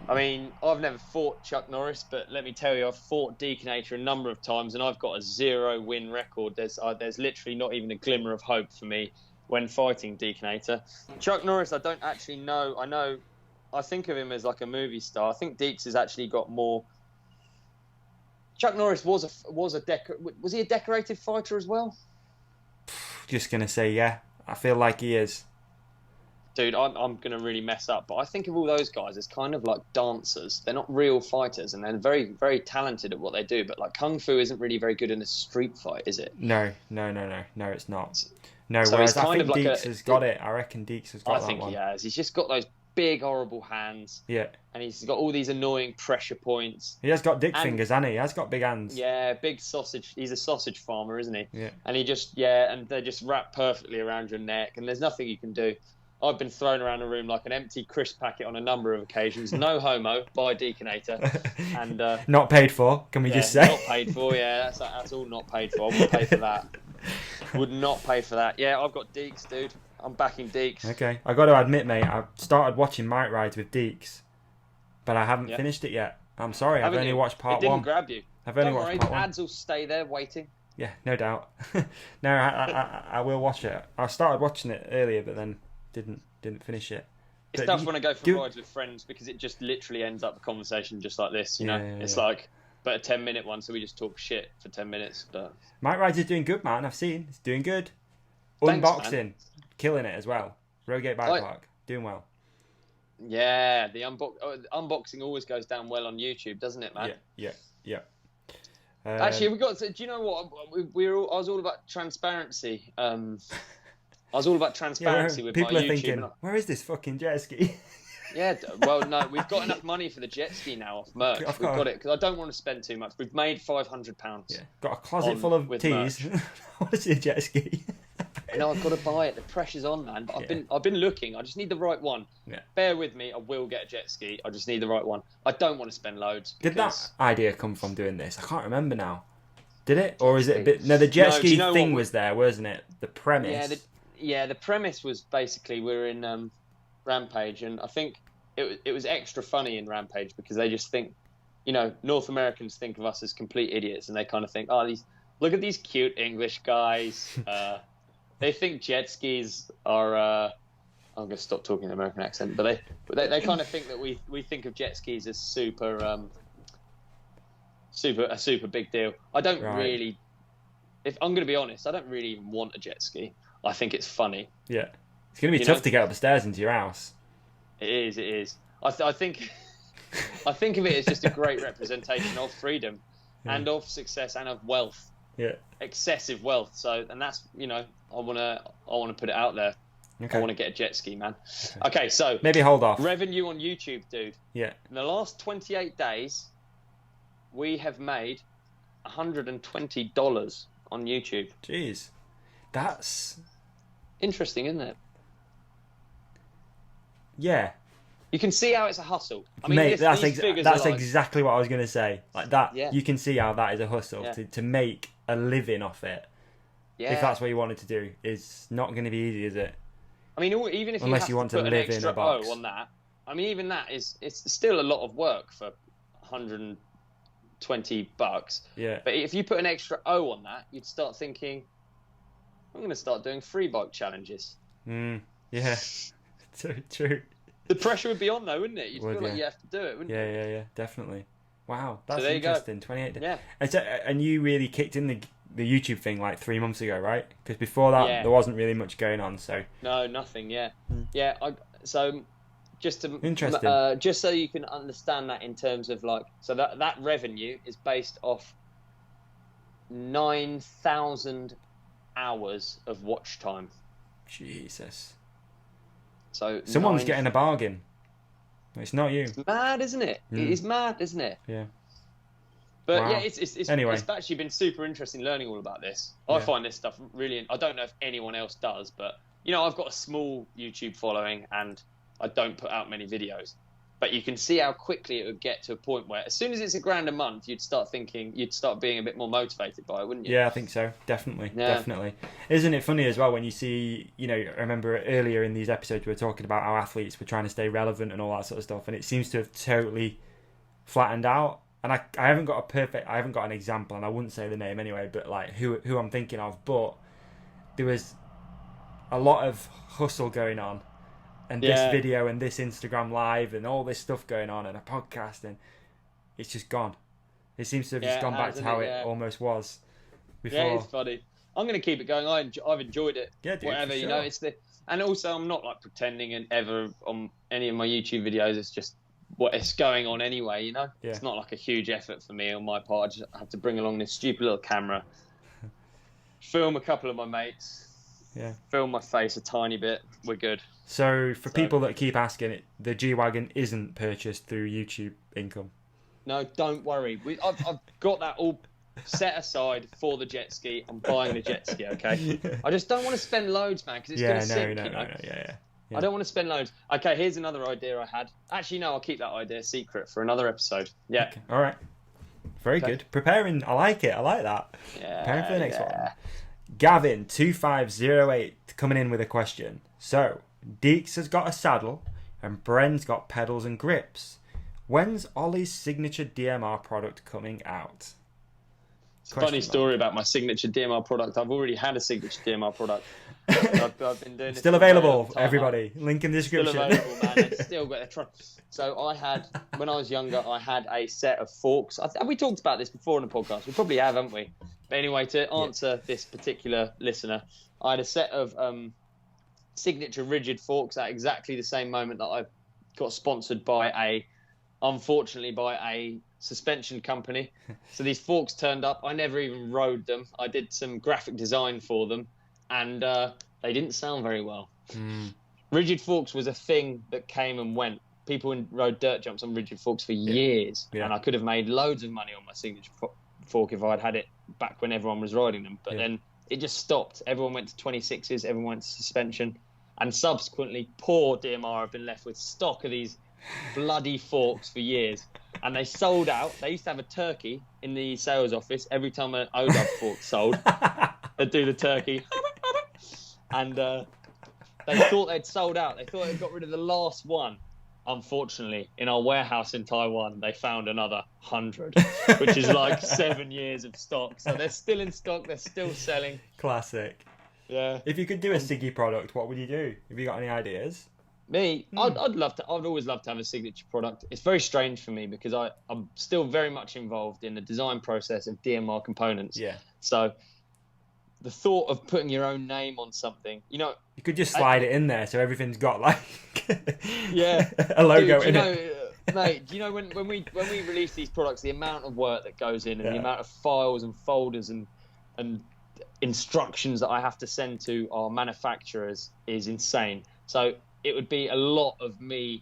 I mean, I've never fought Chuck Norris, but let me tell you, I've fought Deaconator a number of times, and I've got a 0-win record. There's literally not even a glimmer of hope for me when fighting Deaconator. Chuck Norris, I don't actually know. I think of him as like a movie star. I think Deeks has actually got more. Chuck Norris was he a decorated fighter as well? Just gonna say yeah. I feel like he is. Dude, I'm gonna really mess up, but I think of all those guys as kind of like dancers. They're not real fighters, and they're very, very talented at what they do. But like kung fu isn't really very good in a street fight, is it? No, it's not. No, So whereas it's I kind think of like Deeks has got it. I reckon Deeks has got that one. I think he has. He's just got those big, horrible hands. Yeah. And he's got all these annoying pressure points. He has got dick fingers, hasn't he? He has got big hands. Yeah, big sausage. He's a sausage farmer, isn't he? Yeah. And and they just wrap perfectly around your neck, and there's nothing you can do. I've been thrown around the room like an empty crisp packet on a number of occasions. No homo by Deaconator. And not paid for, can we just say? Not paid for, yeah. That's all not paid for. I wouldn't pay for that. Would not pay for that. Yeah, I've got Deeks, dude. I'm backing Deeks. Okay. I got to admit, mate, I've started watching Might Rides with Deeks, but I haven't finished it yet. I'm sorry, I've only watched part 1. It didn't grab you. I've only watched part 1. The ads will stay there waiting. Yeah, no doubt. No, I will watch it. I started watching it earlier, but then didn't finish it. It's tough when I go for rides with friends because it just literally ends up a conversation just like this, you know? It's like, but a 10-minute one, so we just talk shit for 10 minutes. But Might Rides is doing good, man. I've seen. It's doing good. Thanks, Unboxing, man. Killing it as well. Rogate Bike Park, doing well. Yeah, the unboxing always goes down well on YouTube, doesn't it, man? Yeah. Actually, do you know what? I was all about transparency. I was all about transparency with my YouTube. People are thinking, where is this fucking jet ski? Yeah, well, no, we've got enough money for the jet ski now off merch. We've got it because I don't want to spend too much. We've made £500. Yeah, got a closet full of tees. I want to see a jet ski. No, I've got to buy it. The pressure's on, man. But I've been looking. I just need the right one. Yeah. Bear with me. I will get a jet ski. I just need the right one. I don't want to spend loads. Did that idea come from doing this? I can't remember now. Did it, or is it a bit? No, the jet ski thing was there, wasn't it? The premise. Yeah, the premise was basically we're in Rampage, and I think it was extra funny in Rampage because they just think, you know, North Americans think of us as complete idiots, and they kind of think, oh, look at these cute English guys. They think jet skis are. I'm going to stop talking an American accent, but they kind of think that we think of jet skis as super big deal. I don't really. If I'm going to be honest, I don't really even want a jet ski. I think it's funny. Yeah, it's going to be tough to get up the stairs into your house. It is. I think of it as just a great representation of freedom and of success and of wealth. Yeah. Excessive wealth. So, and that's, you know, I want to put it out there. Okay. I want to get a jet ski, man. Okay, so maybe hold off. Revenue on YouTube, dude. Yeah. In the last 28 days, we have made $120 on YouTube. Jeez. That's interesting, isn't it? Yeah. You can see how it's a hustle. I mean, mate, that's exactly what I was going to say. Like that, you can see how that is a hustle to make a living off it. Yeah. If that's what you wanted to do, it's not going to be easy, is it? I mean, even if you want to put live an extra in a box on that, I mean, even that it's still a lot of work for $120. Yeah. But if you put an extra O on that, you'd start thinking, I'm going to start doing free bike challenges. Yeah. True. The pressure would be on though, wouldn't it? You'd feel like you have to do it, wouldn't you? Yeah, definitely. Wow, that's so interesting. 28 days. Yeah. And you really kicked in the YouTube thing like 3 months ago, right? Because before that, there wasn't really much going on. So no, nothing. Yeah, yeah. So just to interesting. Just so you can understand that in terms of like, so that revenue is based off 9,000 hours of watch time. Jesus. So someone's getting a bargain. It's not you. It's mad, isn't it? It is mad, isn't it? Yeah. But yeah, it's anyway. It's actually been super interesting learning all about this. I find this stuff really. I don't know if anyone else does, but you know, I've got a small YouTube following and I don't put out many videos. But you can see how quickly it would get to a point where, as soon as it's £1,000 a month, you'd start being a bit more motivated by it, wouldn't you? Yeah, I think so. Definitely. Isn't it funny as well when you see, I remember earlier in these episodes we were talking about how athletes were trying to stay relevant and all that sort of stuff, and it seems to have totally flattened out. And I haven't got an example, and I wouldn't say the name anyway, but like who I'm thinking of, but there was a lot of hustle going on. And this video and this Instagram live and all this stuff going on and a podcast, and it's just gone. It seems to have just gone back to how it almost was before. Yeah, it's funny. I'm going to keep it going. I've enjoyed it. Yeah, dude, whatever, sure. And also I'm not like pretending and ever on any of my YouTube videos. It's just what is going on anyway, Yeah. It's not like a huge effort for me on my part. I just have to bring along this stupid little camera, film a couple of my mates. Yeah. Film my face a tiny bit. We're good. So people that keep asking it, the G-Wagon isn't purchased through YouTube income. No, don't worry. I've got that all set aside for the jet ski. I'm buying the jet ski, okay? I just don't want to spend loads, man, because it's going to sink, Yeah. I don't want to spend loads. Okay, here's another idea I had. Actually, no, I'll keep that idea secret for another episode. Yeah. Okay. All right. Very good. Preparing. I like it. I like that. Yeah. Preparing for the next one. Gavin2508 coming in with a question. So, Deeks has got a saddle and Bren's got pedals and grips. When's Olly's signature DMR product coming out? It's a funny story about my signature DMR product. I've already had a signature DMR product. I've been doing still available, everybody. Link in the description. Still available, man. It's still got a So when I was younger, I had a set of forks. We talked about this before in the podcast. We probably have, haven't we? But anyway, to answer this particular listener, I had a set of signature rigid forks at exactly the same moment that I got sponsored unfortunately by a suspension company. So these forks turned up. I never even rode them. I did some graphic design for them, and they didn't sound very well. Rigid forks was a thing that came and went. People rode dirt jumps on rigid forks for years, and I could have made loads of money on my signature fork if I'd had it back when everyone was riding them. But then it just stopped. Everyone went to 26s, everyone went to suspension, and subsequently, poor DMR have been left with stock of these bloody forks for years. And they sold out. They used to have a turkey in the sales office every time an ODub fork sold. They'd do the turkey. And they thought they'd sold out. They thought they'd got rid of the last one. Unfortunately, in our warehouse in Taiwan, they found another 100, which is like 7 years of stock. So they're still in stock. They're still selling. Classic. Yeah. If you could do a Siggy product, what would you do? Have you got any ideas? Me, I'd always love to have a signature product. It's very strange for me because I'm still very much involved in the design process of DMR components. Yeah. So the thought of putting your own name on something, you could just slide it in there so everything's got like a logo in it. Mate, do you know when we release these products, the amount of work that goes in and the amount of files and folders and instructions that I have to send to our manufacturers is insane. So it would be a lot of me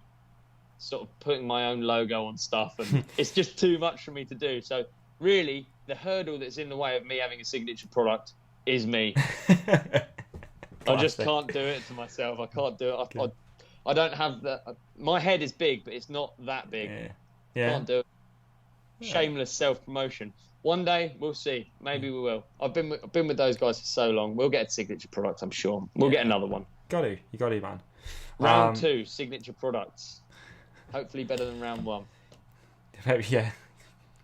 sort of putting my own logo on stuff, and it's just too much for me to do. So really, the hurdle that's in the way of me having a signature product is me. I just can't do it to myself. I can't do it. I don't have my head is big, but it's not that big. Yeah. Can't do it. Shameless self-promotion. One day, we'll see. Maybe we will. I've been with those guys for so long. We'll get a signature product, I'm sure. We'll get another one. You got to, man. Round 2, signature products. Hopefully better than round 1. Yeah,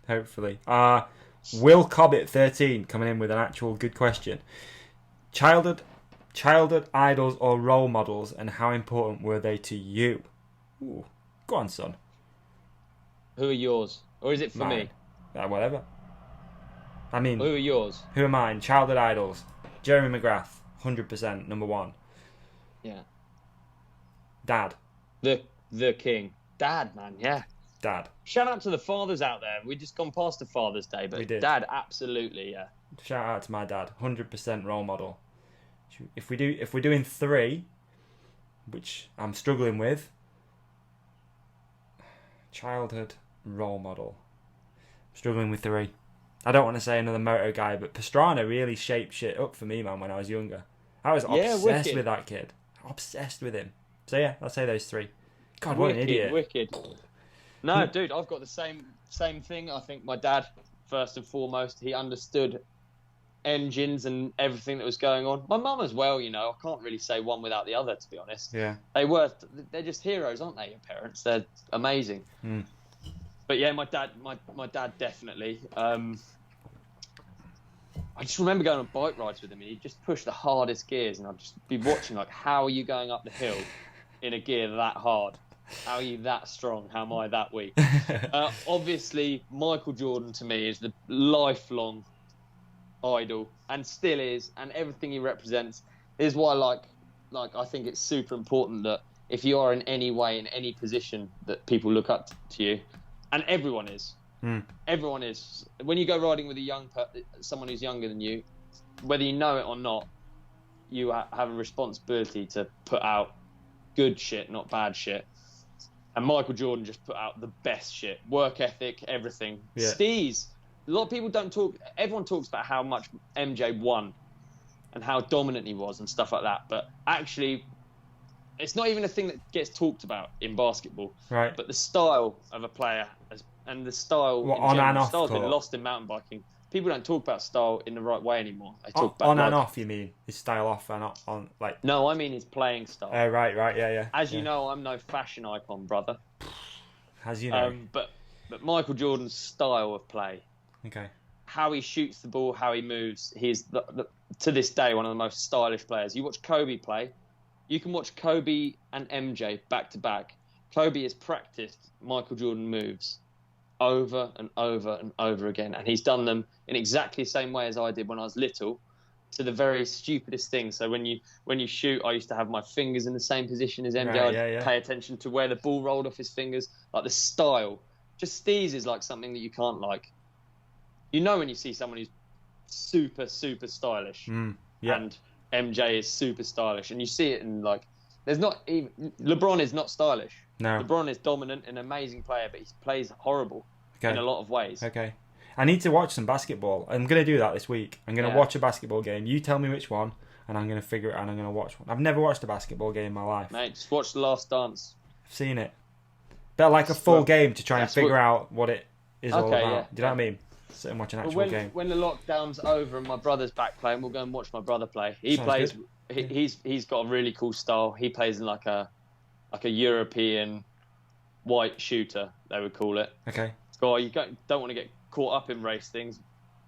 hopefully. Will Cobbett 13 coming in with an actual good question. Childhood idols or role models, and how important were they to you? Ooh, go on, son. Who are yours, or is it for Mine. me? Whatever. I mean, who are yours? Who are mine? Childhood idols. Jeremy McGrath, 100%, number 1. Yeah. Dad. The king. Dad, man, yeah. Dad. Shout out to the fathers out there. We just gone past the Father's Day, but we did. Dad, absolutely, yeah. Shout out to my dad, 100% role model. If we're doing 3, which I'm struggling with, childhood role model. I'm struggling with 3. I don't want to say another moto guy, but Pastrana really shaped shit up for me, man, when I was younger. I was obsessed with that kid. Obsessed with him. So yeah, I'll say those 3. God, what an idiot. Wicked. No, dude, I've got the same thing. I think my dad, first and foremost, he understood engines and everything that was going on. My mum as well, you know. I can't really say one without the other, to be honest. Yeah. They're just heroes, aren't they, your parents? They're amazing. But yeah, my dad definitely. I just remember going on bike rides with him, and he'd just push the hardest gears, and I'd just be watching, like, how are you going up the hill in a gear that hard? How are you that strong? How am I that weak? Obviously, Michael Jordan to me is the lifelong idol, and still is, and everything he represents is why, like I think it's super important that if you are in any way, in any position, that people look up to you, and everyone is. Everyone is. When you go riding with someone who's younger than you, whether you know it or not, you have a responsibility to put out good shit, not bad shit. And Michael Jordan just put out the best shit. Work ethic, everything. Yeah. Steez. A lot of people don't talk. Everyone talks about how much MJ won and how dominant he was and stuff like that. But actually, it's not even a thing that gets talked about in basketball. Right. But the style of a player and the style on and off style's been lost in mountain biking. People don't talk about style in the right way anymore. They talk about on and off. You mean his style off and on, like? No, I mean his playing style. Right, yeah. As you know, I'm no fashion icon, brother. As you know. But Michael Jordan's style of play. Okay. How he shoots the ball, how he moves. He's to this day one of the most stylish players. You watch Kobe play. You can watch Kobe and MJ back to back. Kobe has practiced Michael Jordan moves over and over and over again, and he's done them in exactly the same way as I did when I was little, to the very stupidest things. So when you shoot, I used to have my fingers in the same position as MJ. I'd pay attention to where the ball rolled off his fingers, like the style. Just Steez is like something that you can't like. You know when you see someone who's super, super stylish, and MJ is super stylish, and you see it in, like, there's not even... LeBron is not stylish. No. LeBron is dominant, an amazing player, but he plays horrible in a lot of ways. Okay. I need to watch some basketball. I'm going to do that this week. I'm going to watch a basketball game. You tell me which one, and I'm going to figure it out, and I'm going to watch one. I've never watched a basketball game in my life. Mate, just watch The Last Dance. I've seen it. But like a full game to try and figure out what it is all about. Yeah. Do you know what I mean? Sit and watch an actual game. When the lockdown's over and my brother's back playing, we'll go and watch my brother play. He plays. He's got a really cool style. He plays in like a European white shooter, they would call it. Okay. So you don't want to get caught up in race things,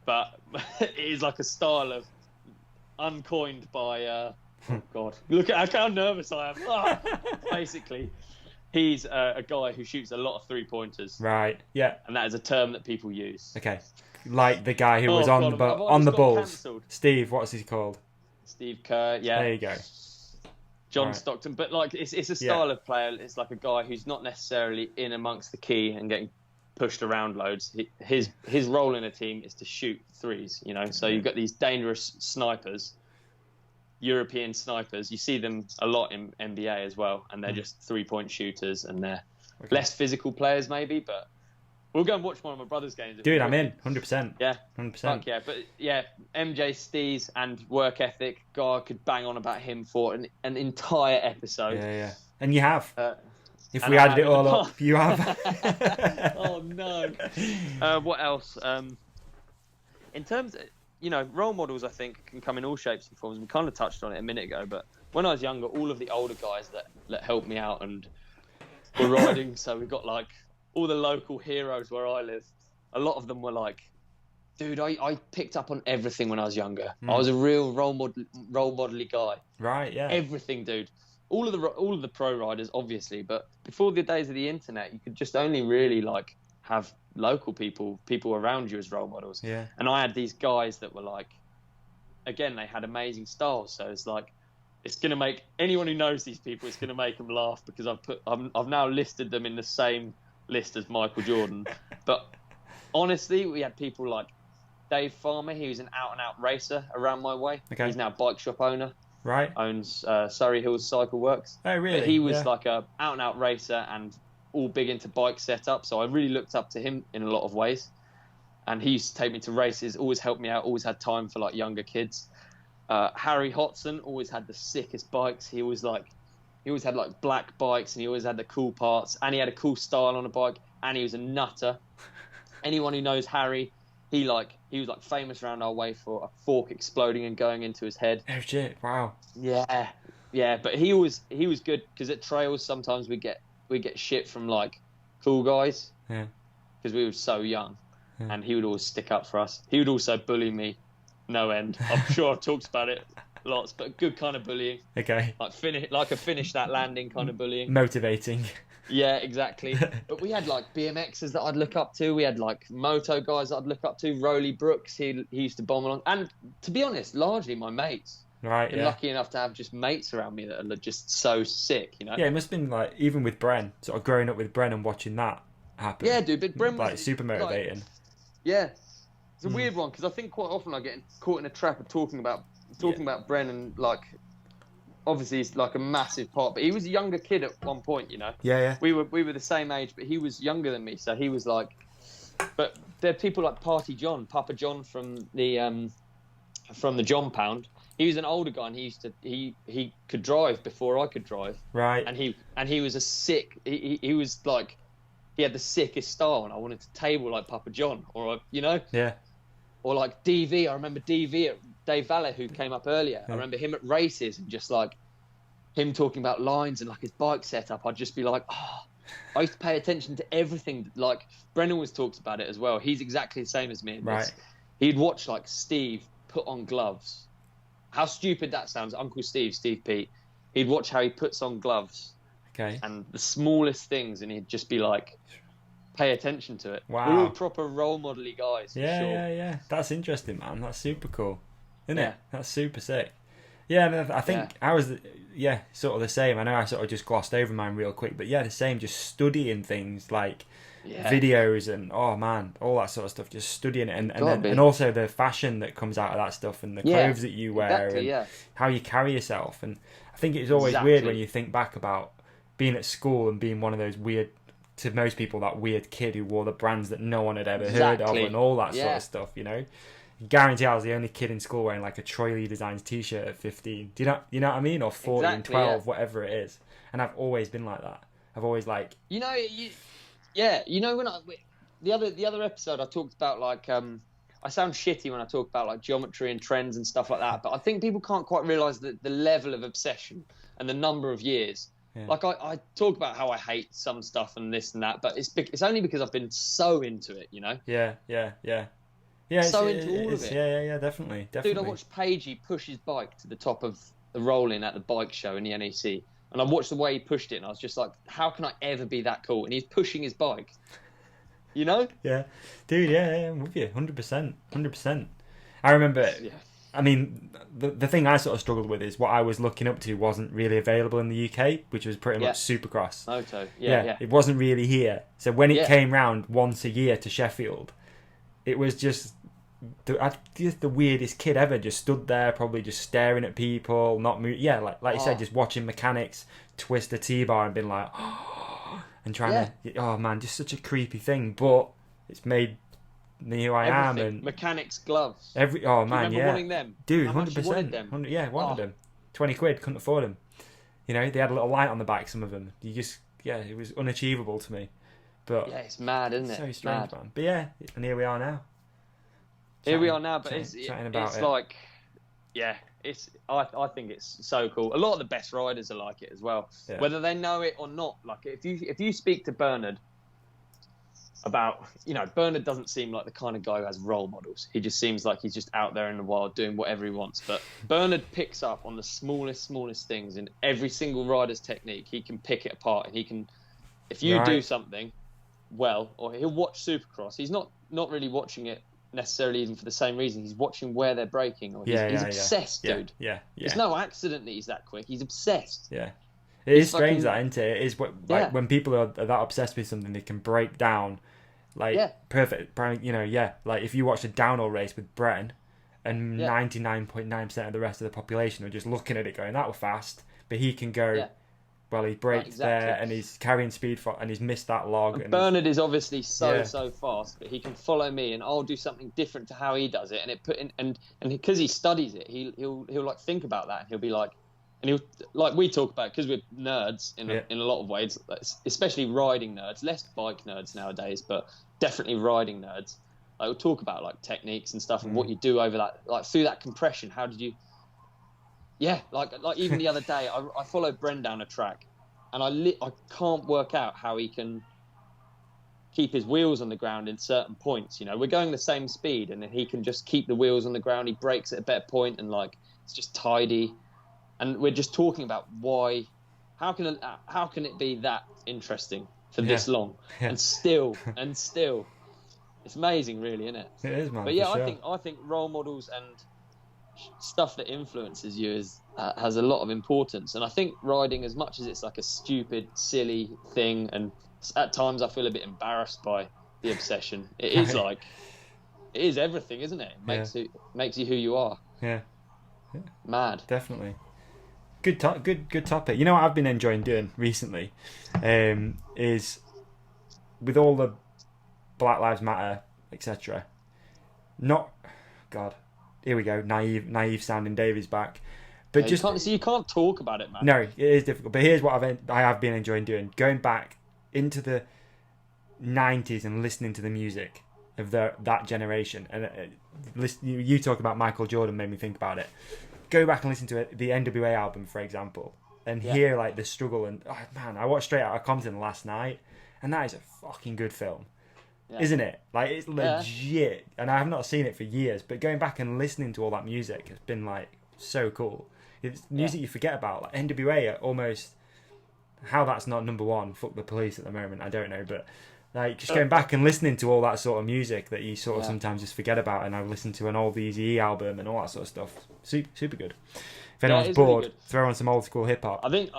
but it is like a style of uncoined by. Oh God! Look at how nervous I am. Basically, he's a guy who shoots a lot of 3-pointers. Right. Yeah. And that is a term that people use. Okay. Like the guy who was on the Bulls. Cancelled. Steve, what's he called? Steve Kerr. Yeah. There you go. John Stockton, but like it's a style of player. It's like a guy who's not necessarily in amongst the key and getting pushed around loads. His role in a team is to shoot threes. You know, so you've got these dangerous snipers, European snipers. You see them a lot in NBA as well, and they're just 3-point shooters, and they're less physical players maybe, but. We'll go and watch one of my brother's games. Dude, I'm in. 100%. Yeah. 100%. Fuck yeah. But yeah, MJ Steez and work ethic. God, I could bang on about him for an entire episode. Yeah. And you have. If we added it all up, you have. Oh, no. What else? In terms of, role models, I think, can come in all shapes and forms. We kind of touched on it a minute ago, but when I was younger, all of the older guys that helped me out and were riding, so we've got, like, all the local heroes where I live, a lot of them were like, dude, I picked up on everything when I was younger. I was a real role model-y guy. Right, yeah. Everything, dude. All of the pro riders, obviously, but before the days of the internet, you could just only really like have local people around you as role models. Yeah. And I had these guys that were like, again, they had amazing styles. So it's like, it's going to make anyone who knows these people, it's going to make them laugh because I've now listed them in the same list as Michael Jordan. But honestly, we had people like Dave Farmer. He was an out-and-out racer around my way. Okay. He's now a bike shop owner. Right. Owns Surrey Hills Cycle Works. Oh, really? But he was like a out-and-out racer and all big into bike setup. So I really looked up to him in a lot of ways. And he used to take me to races, always helped me out, always had time for like younger kids. Harry Hodson always had the sickest bikes. He was He always had like black bikes, and he always had the cool parts, and he had a cool style on a bike, and he was a nutter. Anyone who knows Harry, he was like famous around our way for a fork exploding and going into his head. Oh shit! Wow. Yeah. But he was good, because at trails sometimes we get shit from like cool guys. Yeah. Because we were so young, and he would always stick up for us. He would also bully me, no end. I'm sure I've talked about it lots, but good kind of bullying. Okay. Like a finish that landing kind of bullying. Motivating. Yeah, exactly. But we had like BMXers that I'd look up to. We had like moto guys that I'd look up to. Rolly Brooks, he used to bomb along. And to be honest, largely my mates. Right, Been lucky enough to have just mates around me that are just so sick, you know? Yeah, it must have been like, even with Bren, sort of growing up with Bren and watching that happen. Yeah, dude, but Bren was like super motivating. Like, yeah. It's a weird one, because I think quite often I get caught in a trap of talking about Bren, and like, obviously he's like a massive part, but he was a younger kid at one point, you know? Yeah. We were the same age, but he was younger than me, so he was like, but there are people like Papa John from the John Pound. He was an older guy, and he could drive before I could drive. Right. And he was a sick. He was like, he had the sickest style, and I wanted to table like Papa John, or you know. Yeah. Or like DV. I remember DV, Dave Valle, who came up earlier. Yeah. I remember him at races, and just like him talking about lines and like his bike setup. I'd just be like, oh. I used to pay attention to everything. Like Brennan always talks about it as well. He's exactly the same as me in this. Right. He'd watch like Steve put on gloves. How stupid that sounds, Uncle Steve Pete. He'd watch how he puts on gloves. Okay. And the smallest things, and he'd just be like, pay attention to it. Wow. We're all proper role model-y guys. Yeah, for sure. yeah. That's interesting, man. That's super cool, isn't it? That's super sick. Yeah, I think I was, sort of the same. I know I sort of just glossed over mine real quick, but yeah, the same. Just studying things like videos and all that sort of stuff. Just studying it, and also the fashion that comes out of that stuff, and the clothes that you wear, and how you carry yourself. And I think it's always weird when you think back about being at school and being one of those weird, to most people, that weird kid who wore the brands that no one had ever heard of, and all that sort of stuff. You know. Guarantee I was the only kid in school wearing like a Troy Lee Designs t-shirt at 15. Do you know what I mean? Or 14, 12, whatever it is. And I've always been like that. I've always like... You know, when the other episode I talked about like, I sound shitty when I talk about like geometry and trends and stuff like that, but I think people can't quite realise the level of obsession and the number of years. Yeah. Like I talk about how I hate some stuff and this and that, but it's only because I've been so into it, you know? Yeah. Yeah, so into all of it. Yeah, definitely. Dude, I watched Pagey push his bike to the top of the roll-in at the bike show in the NEC, and I watched the way he pushed it, and I was just like, how can I ever be that cool? And he's pushing his bike, you know? Yeah, dude, yeah, I'm with you, 100%. I remember, I mean, the thing I sort of struggled with is what I was looking up to wasn't really available in the UK, which was pretty much Supercross. Moto, It wasn't really here. So when it came round once a year to Sheffield, it was just the weirdest kid ever, just stood there, probably just staring at people, not moving. Yeah, like you said, just watching mechanics twist a T-bar and being like, oh, and trying to, oh man, just such a creepy thing. But it's made me who I am. And mechanics gloves. Wanting them? Dude, 100%. Wanted them. 20 quid, couldn't afford them. You know, they had a little light on the back, some of them. You just, it was unachievable to me. But it's mad, isn't it? So strange, man. But yeah, and here we are now. But it's like, I think it's so cool. A lot of the best riders are like it as well, whether they know it or not. Like if you speak to Bernard about, Bernard doesn't seem like the kind of guy who has role models. He just seems like he's just out there in the wild doing whatever he wants. But Bernard picks up on the smallest things in every single rider's technique. He can pick it apart, and he can, if you do something well, or he'll watch Supercross. He's not really watching it necessarily even for the same reason. He's watching where they're braking, or he's obsessed, dude. Yeah. It's no accident that he's that quick. He's obsessed. Yeah. It is strange, that, isn't it? It is when people are that obsessed with something, they can break down perfect. Like if you watch a downhill race with Bren, and 99.9% of the rest of the population are just looking at it going, that was fast, but he can go. Well, he braked there, and he's carrying speed and he's missed that log. And Bernard is obviously so fast, but he can follow me, and I'll do something different to how he does it, and because he studies it, he'll like think about that, and he'll be like, And he'll, like we talk about, because we're nerds in Yeah. in a lot of ways, especially riding nerds, less bike nerds nowadays, but definitely riding nerds. Like, we'll talk about like techniques and stuff and what you do over that, like through that compression. How did you? Yeah, like even the other day, I followed Bren down a track, and I can't work out how he can keep his wheels on the ground in certain points. You know, we're going the same speed, and he can just keep the wheels on the ground. He brakes at a better point, and like it's just tidy. And we're just talking about why, how can it be that interesting for this long, and still, it's amazing, really, isn't it? It is, man. But yeah, for sure. I think role models and stuff that influences you has a lot of importance. And I think riding, as much as it's like a stupid, silly thing, and at times I feel a bit embarrassed by the obsession. It is like, it is everything, isn't it? It makes you who you are. Yeah. Mad. Definitely. Good topic. You know what I've been enjoying doing recently, is with all the Black Lives Matter, etc. Not, God, here we go. Naive sounding Davey's back, but you can't talk about it, man. No, it is difficult. But here's what I have been enjoying doing: going back into the 90s and listening to the music of that generation. And you talk about Michael Jordan made me think about it. Go back and listen to the NWA album, for example, and hear like the struggle. And oh man, I watched Straight Outta Compton last night, and that is a fucking good film, isn't it? Like, it's legit, and I have not seen it for years. But going back and listening to all that music has been like so cool. It's music you forget about. Like NWA, are almost, how that's not number one. Fuck the police at the moment. I don't know, but like just going back and listening to all that sort of music that you sort of sometimes just forget about. And I've listened to an old Eazy-E album and all that sort of stuff. Super good. If anyone's bored, really throw on some old school hip hop. I think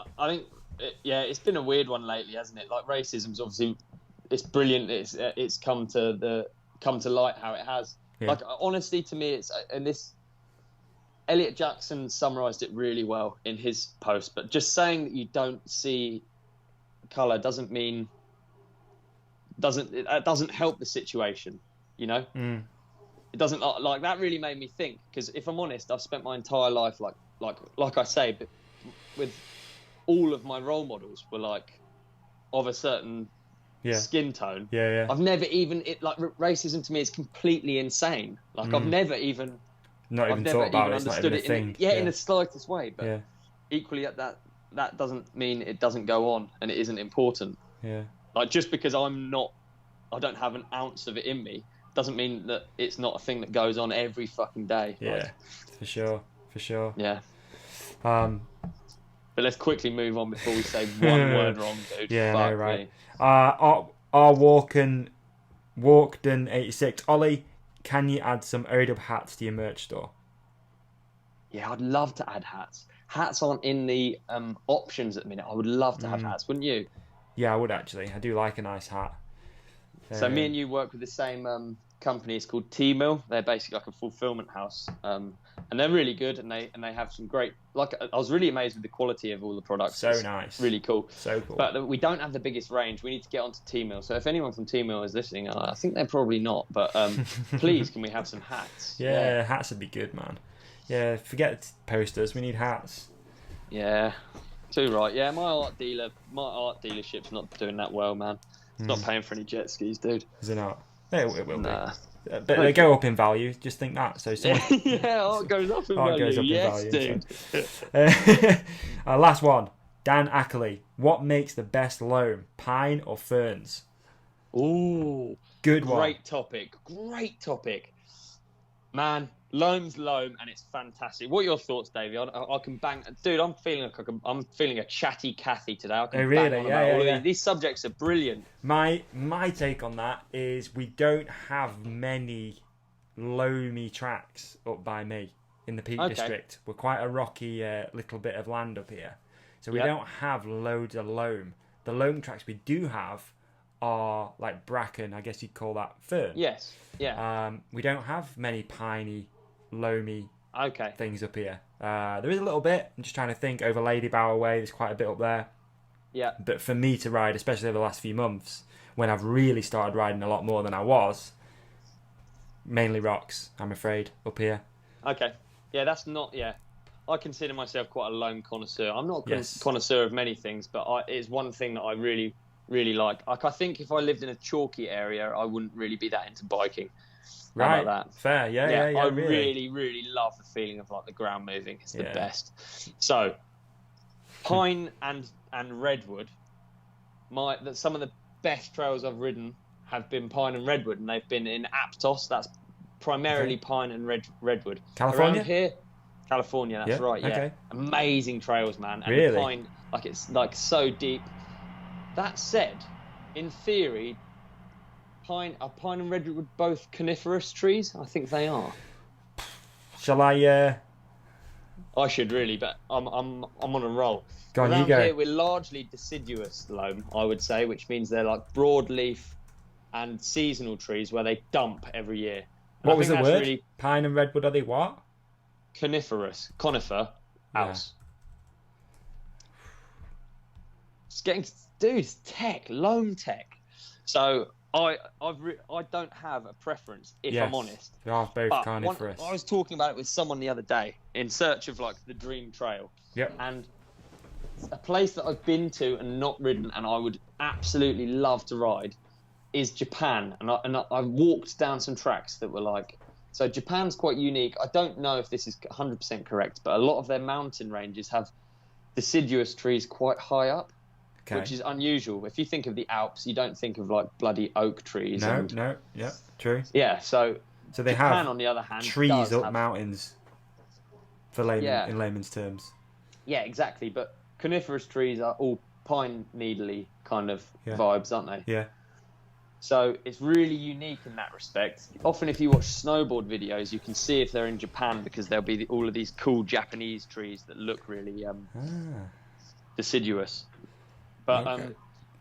it's been a weird one lately, hasn't it? Like, racism's obviously, it's brilliant. It's come to light how it has. Yeah. Like, honestly, to me, Elliot Jackson summarised it really well in his post. But just saying that you don't see colour doesn't help the situation, you know. It doesn't, like, that really made me think, because if I'm honest, I've spent my entire life like I say, but with all of my role models were like of a certain skin tone. I've never even, racism to me is completely insane. Like, I've never even thought about it. It's not even a thing. In the slightest way. But equally, that doesn't mean it doesn't go on and it isn't important. Like, just because I don't have an ounce of it in me, doesn't mean that it's not a thing that goes on every fucking day. For sure. Yeah. But let's quickly move on before we say one word wrong, dude. No, right. R Walkden 86. Olly, can you add some ODub hats to your merch store? Yeah, I'd love to add hats. Hats aren't in the options at the minute. I would love to have hats, wouldn't you? Yeah, I would actually. I do like a nice hat. So me and you work with the same company. It's called T-Mill. They're basically like a fulfillment house, and they're really good. And they have some great. Like, I was really amazed with the quality of all the products. So nice, really cool. So cool. But we don't have the biggest range. We need to get onto T-Mill. So if anyone from T-Mill is listening, I think they're probably not. But please, can we have some hats? Yeah, hats would be good, man. Yeah, forget posters. We need hats. Yeah, too right. Yeah, my art dealership's not doing that well, man. It's not paying for any jet skis, dude. Is it not? It will be. But they go up in value. Just think that. So art goes up in value. Yes, dude. Last one. Dan Ackley. What makes the best loam? Pine or ferns? Ooh, good one. Great topic. Man, loam's loam, and it's fantastic. What are your thoughts, Davey? I can bang, dude. I'm feeling a chatty Cathy today. I can bang on about all of these. These subjects are brilliant. My take on that is we don't have many loamy tracks up by me in the Peak District. We're quite a rocky little bit of land up here, so we don't have loads of loam. The loam tracks we do have are like bracken, I guess you'd call that fern. Yes, yeah. We don't have many piney, loamy things up here. There is a little bit. I'm just trying to think. Over Ladybower Way, there's quite a bit up there. Yeah. But for me to ride, especially over the last few months, when I've really started riding a lot more than I was, mainly rocks, I'm afraid, up here. Okay. Yeah, that's not... Yeah. I consider myself quite a loam connoisseur. I'm not a Yes. connoisseur of many things, but it's one thing that I really, really like. Like, I think if I lived in a chalky area, I wouldn't really be that into biking. How Right. about that? Fair. Yeah. I Really. really, really love the feeling of like the ground moving. It's the Yeah. best. So, pine and redwood. Some of the best trails I've ridden have been pine and redwood, and they've been in Aptos. That's primarily pine and redwood. California? Around here, California. That's right. Yeah. Okay. Amazing trails, man. And Really? the pine, like it's like so deep. That said, in theory, pine and redwood both coniferous trees? I think they are. Shall I? I should really, but I'm on a roll. Go on, Around you go. here, we're largely deciduous loam, I would say, which means they're like broadleaf and seasonal trees where they dump every year. And What I was think the that's word? Really Pine and redwood. Are they what? conifer Yeah. house. It's getting, dude, it's tech, loam tech. So I don't have a preference, if I'm honest. They are both But carnivorous. I was talking about it with someone the other day in search of like the dream trail. Yep. And a place that I've been to and not ridden and I would absolutely love to ride is Japan. And I walked down some tracks that were like, so Japan's quite unique. I don't know if this is 100% correct, but a lot of their mountain ranges have deciduous trees quite high up. Okay. Which is unusual. If you think of the Alps, you don't think of like bloody oak trees. No. Yeah. True. Yeah, so they Japan, have on the other hand, trees does up have... mountains. For in layman's terms. Yeah, exactly. But coniferous trees are all pine needly kind of vibes, aren't they? Yeah. So it's really unique in that respect. Often, if you watch snowboard videos, you can see if they're in Japan because there'll be all of these cool Japanese trees that look really deciduous. But Okay.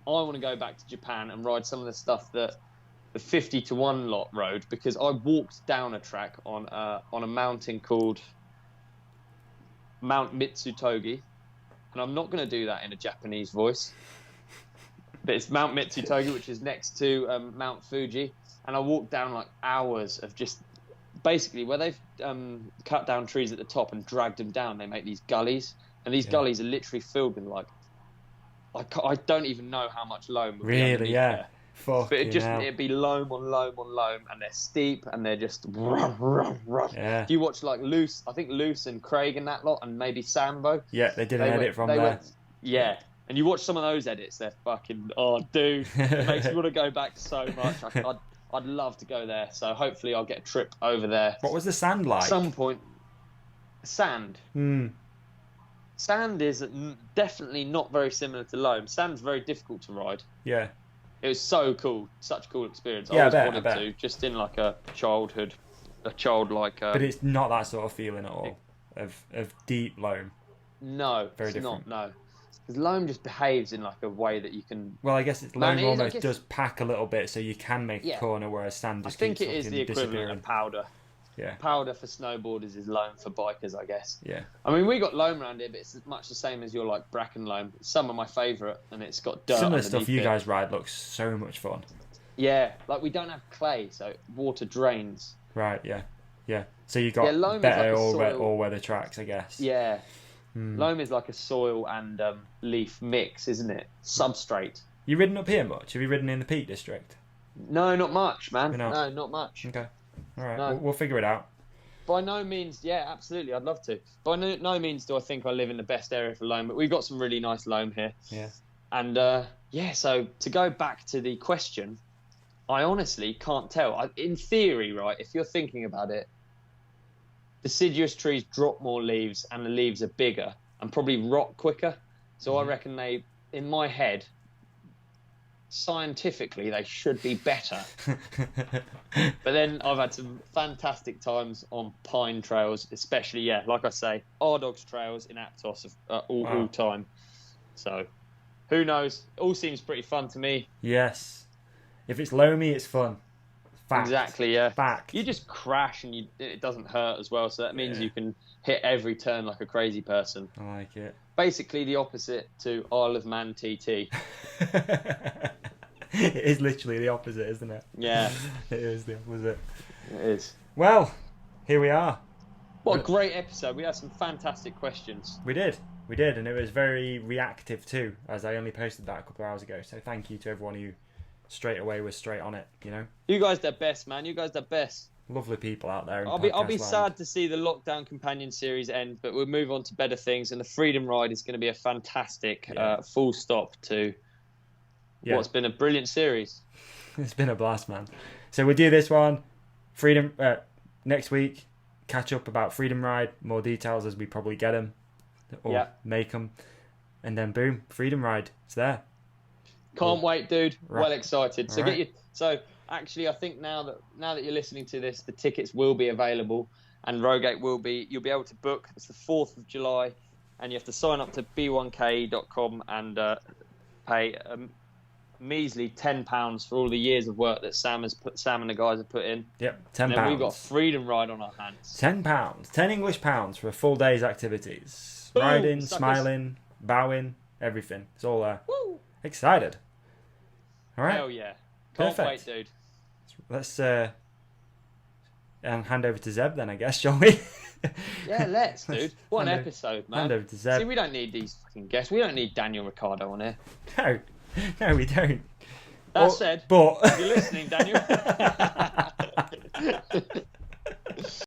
I want to go back to Japan and ride some of the stuff that the 50-1 lot rode, because I walked down a track on a mountain called Mount Mitsutogi, and I'm not going to do that in a Japanese voice, but it's Mount Mitsutogi, which is next to Mount Fuji, and I walked down like hours of just basically where they've cut down trees at the top and dragged them down. They make these gullies, and these gullies are literally filled with like, I don't even know how much loam would be underneath there. Fuck. But it'd be loam on loam on loam, and they're steep and they're just rough. Yeah. If you watch like Loose and Craig and that lot, and maybe Sambo. Yeah, they did an edit from there. Yeah, and you watch some of those edits, they're fucking, oh dude, it makes me want to go back so much. I'd love to go there, so hopefully I'll get a trip over there. What was the sand like? At some point. Sand. Sand is definitely not very similar to loam. Sand's very difficult to ride. Yeah. It was so cool, such a cool experience. Yeah, I always I wanted to, just in like a childlike. But it's not that sort of feeling at all of deep loam. No, Very it's different. not. No, because loam just behaves in like a way that you can. Well, I guess loam it is, almost does pack a little bit, so you can make a corner, whereas sand I just think keeps it is the fucking equivalent disappearing. of powder. Yeah. Powder for snowboarders is loam for bikers, I guess. Yeah. I mean, we got loam around here, but it's much the same as your like bracken loam. It's some of my favourite, and it's got dirt. Some of the stuff underneath you it. guys ride looks so much fun. Yeah, like we don't have clay, so water drains. Right. Yeah. Yeah. So you got loam is better like a all weather tracks, I guess. Yeah. Loam is like a soil and leaf mix, isn't it? Substrate. You ridden up here much? Have you ridden in the Peak District? No, not much, man. You're not? No, not much. Okay. All right. No. We'll figure it out. By no means, yeah, absolutely, I'd love to. By no means do I think I live in the best area for loam, but we've got some really nice loam here. Yeah. And so to go back to the question, I honestly can't tell. In theory, right, if you're thinking about it, deciduous trees drop more leaves and the leaves are bigger and probably rot quicker. So I reckon they, in my head, scientifically they should be better. But then I've had some fantastic times on pine trails, especially, like I say, Dogs trails in Aptos all time. So who knows? All seems pretty fun to me. Yes. If it's loamy, it's fun. Fact. Exactly, yeah. Fact. You just crash and it doesn't hurt as well, so that means you can hit every turn like a crazy person. I like it. Basically the opposite to Isle of Man TT. It is literally the opposite, isn't it? Yeah. It is the opposite. It is. Well, here we are. What a great episode. We had some fantastic questions. We did, and it was very reactive too, as I only posted that a couple of hours ago. So thank you to everyone who straight away was straight on it. You know, you guys are the best, man. You guys are the best. Lovely people out there. I'll be sad to see the Lockdown Companion Series end, but we'll move on to better things. And the Freedom Ride is going to be a fantastic full stop to what's been a brilliant series. It's been a blast, man. So we'll do this one, Freedom, next week. Catch up about Freedom Ride, more details as we probably get them or make them, and then boom, Freedom Ride. It's there. Can't wait, dude. Right. Well excited. So actually, I think now that you're listening to this, the tickets will be available, and Rogate will be. You'll be able to book. It's the 4th of July, and you have to sign up to b1k.com and pay a measly £10 for all the years of work that Sam and the guys have put in. Yep, £10. And then we've got Freedom Ride on our hands. £10, 10 English pounds for a full day's activities. Boom, Riding, suckers. smiling, bowing, everything. It's all there. Woo. Excited. All right. Hell yeah. Can't Perfect. wait, dude. Let's hand over to Zeb then, I guess, shall we? Yeah, let's, dude. What an episode, man. Hand over to Zeb. See, we don't need these fucking guests. We don't need Daniel Ricciardo on here. No, we don't. That said, but if you're listening, Daniel.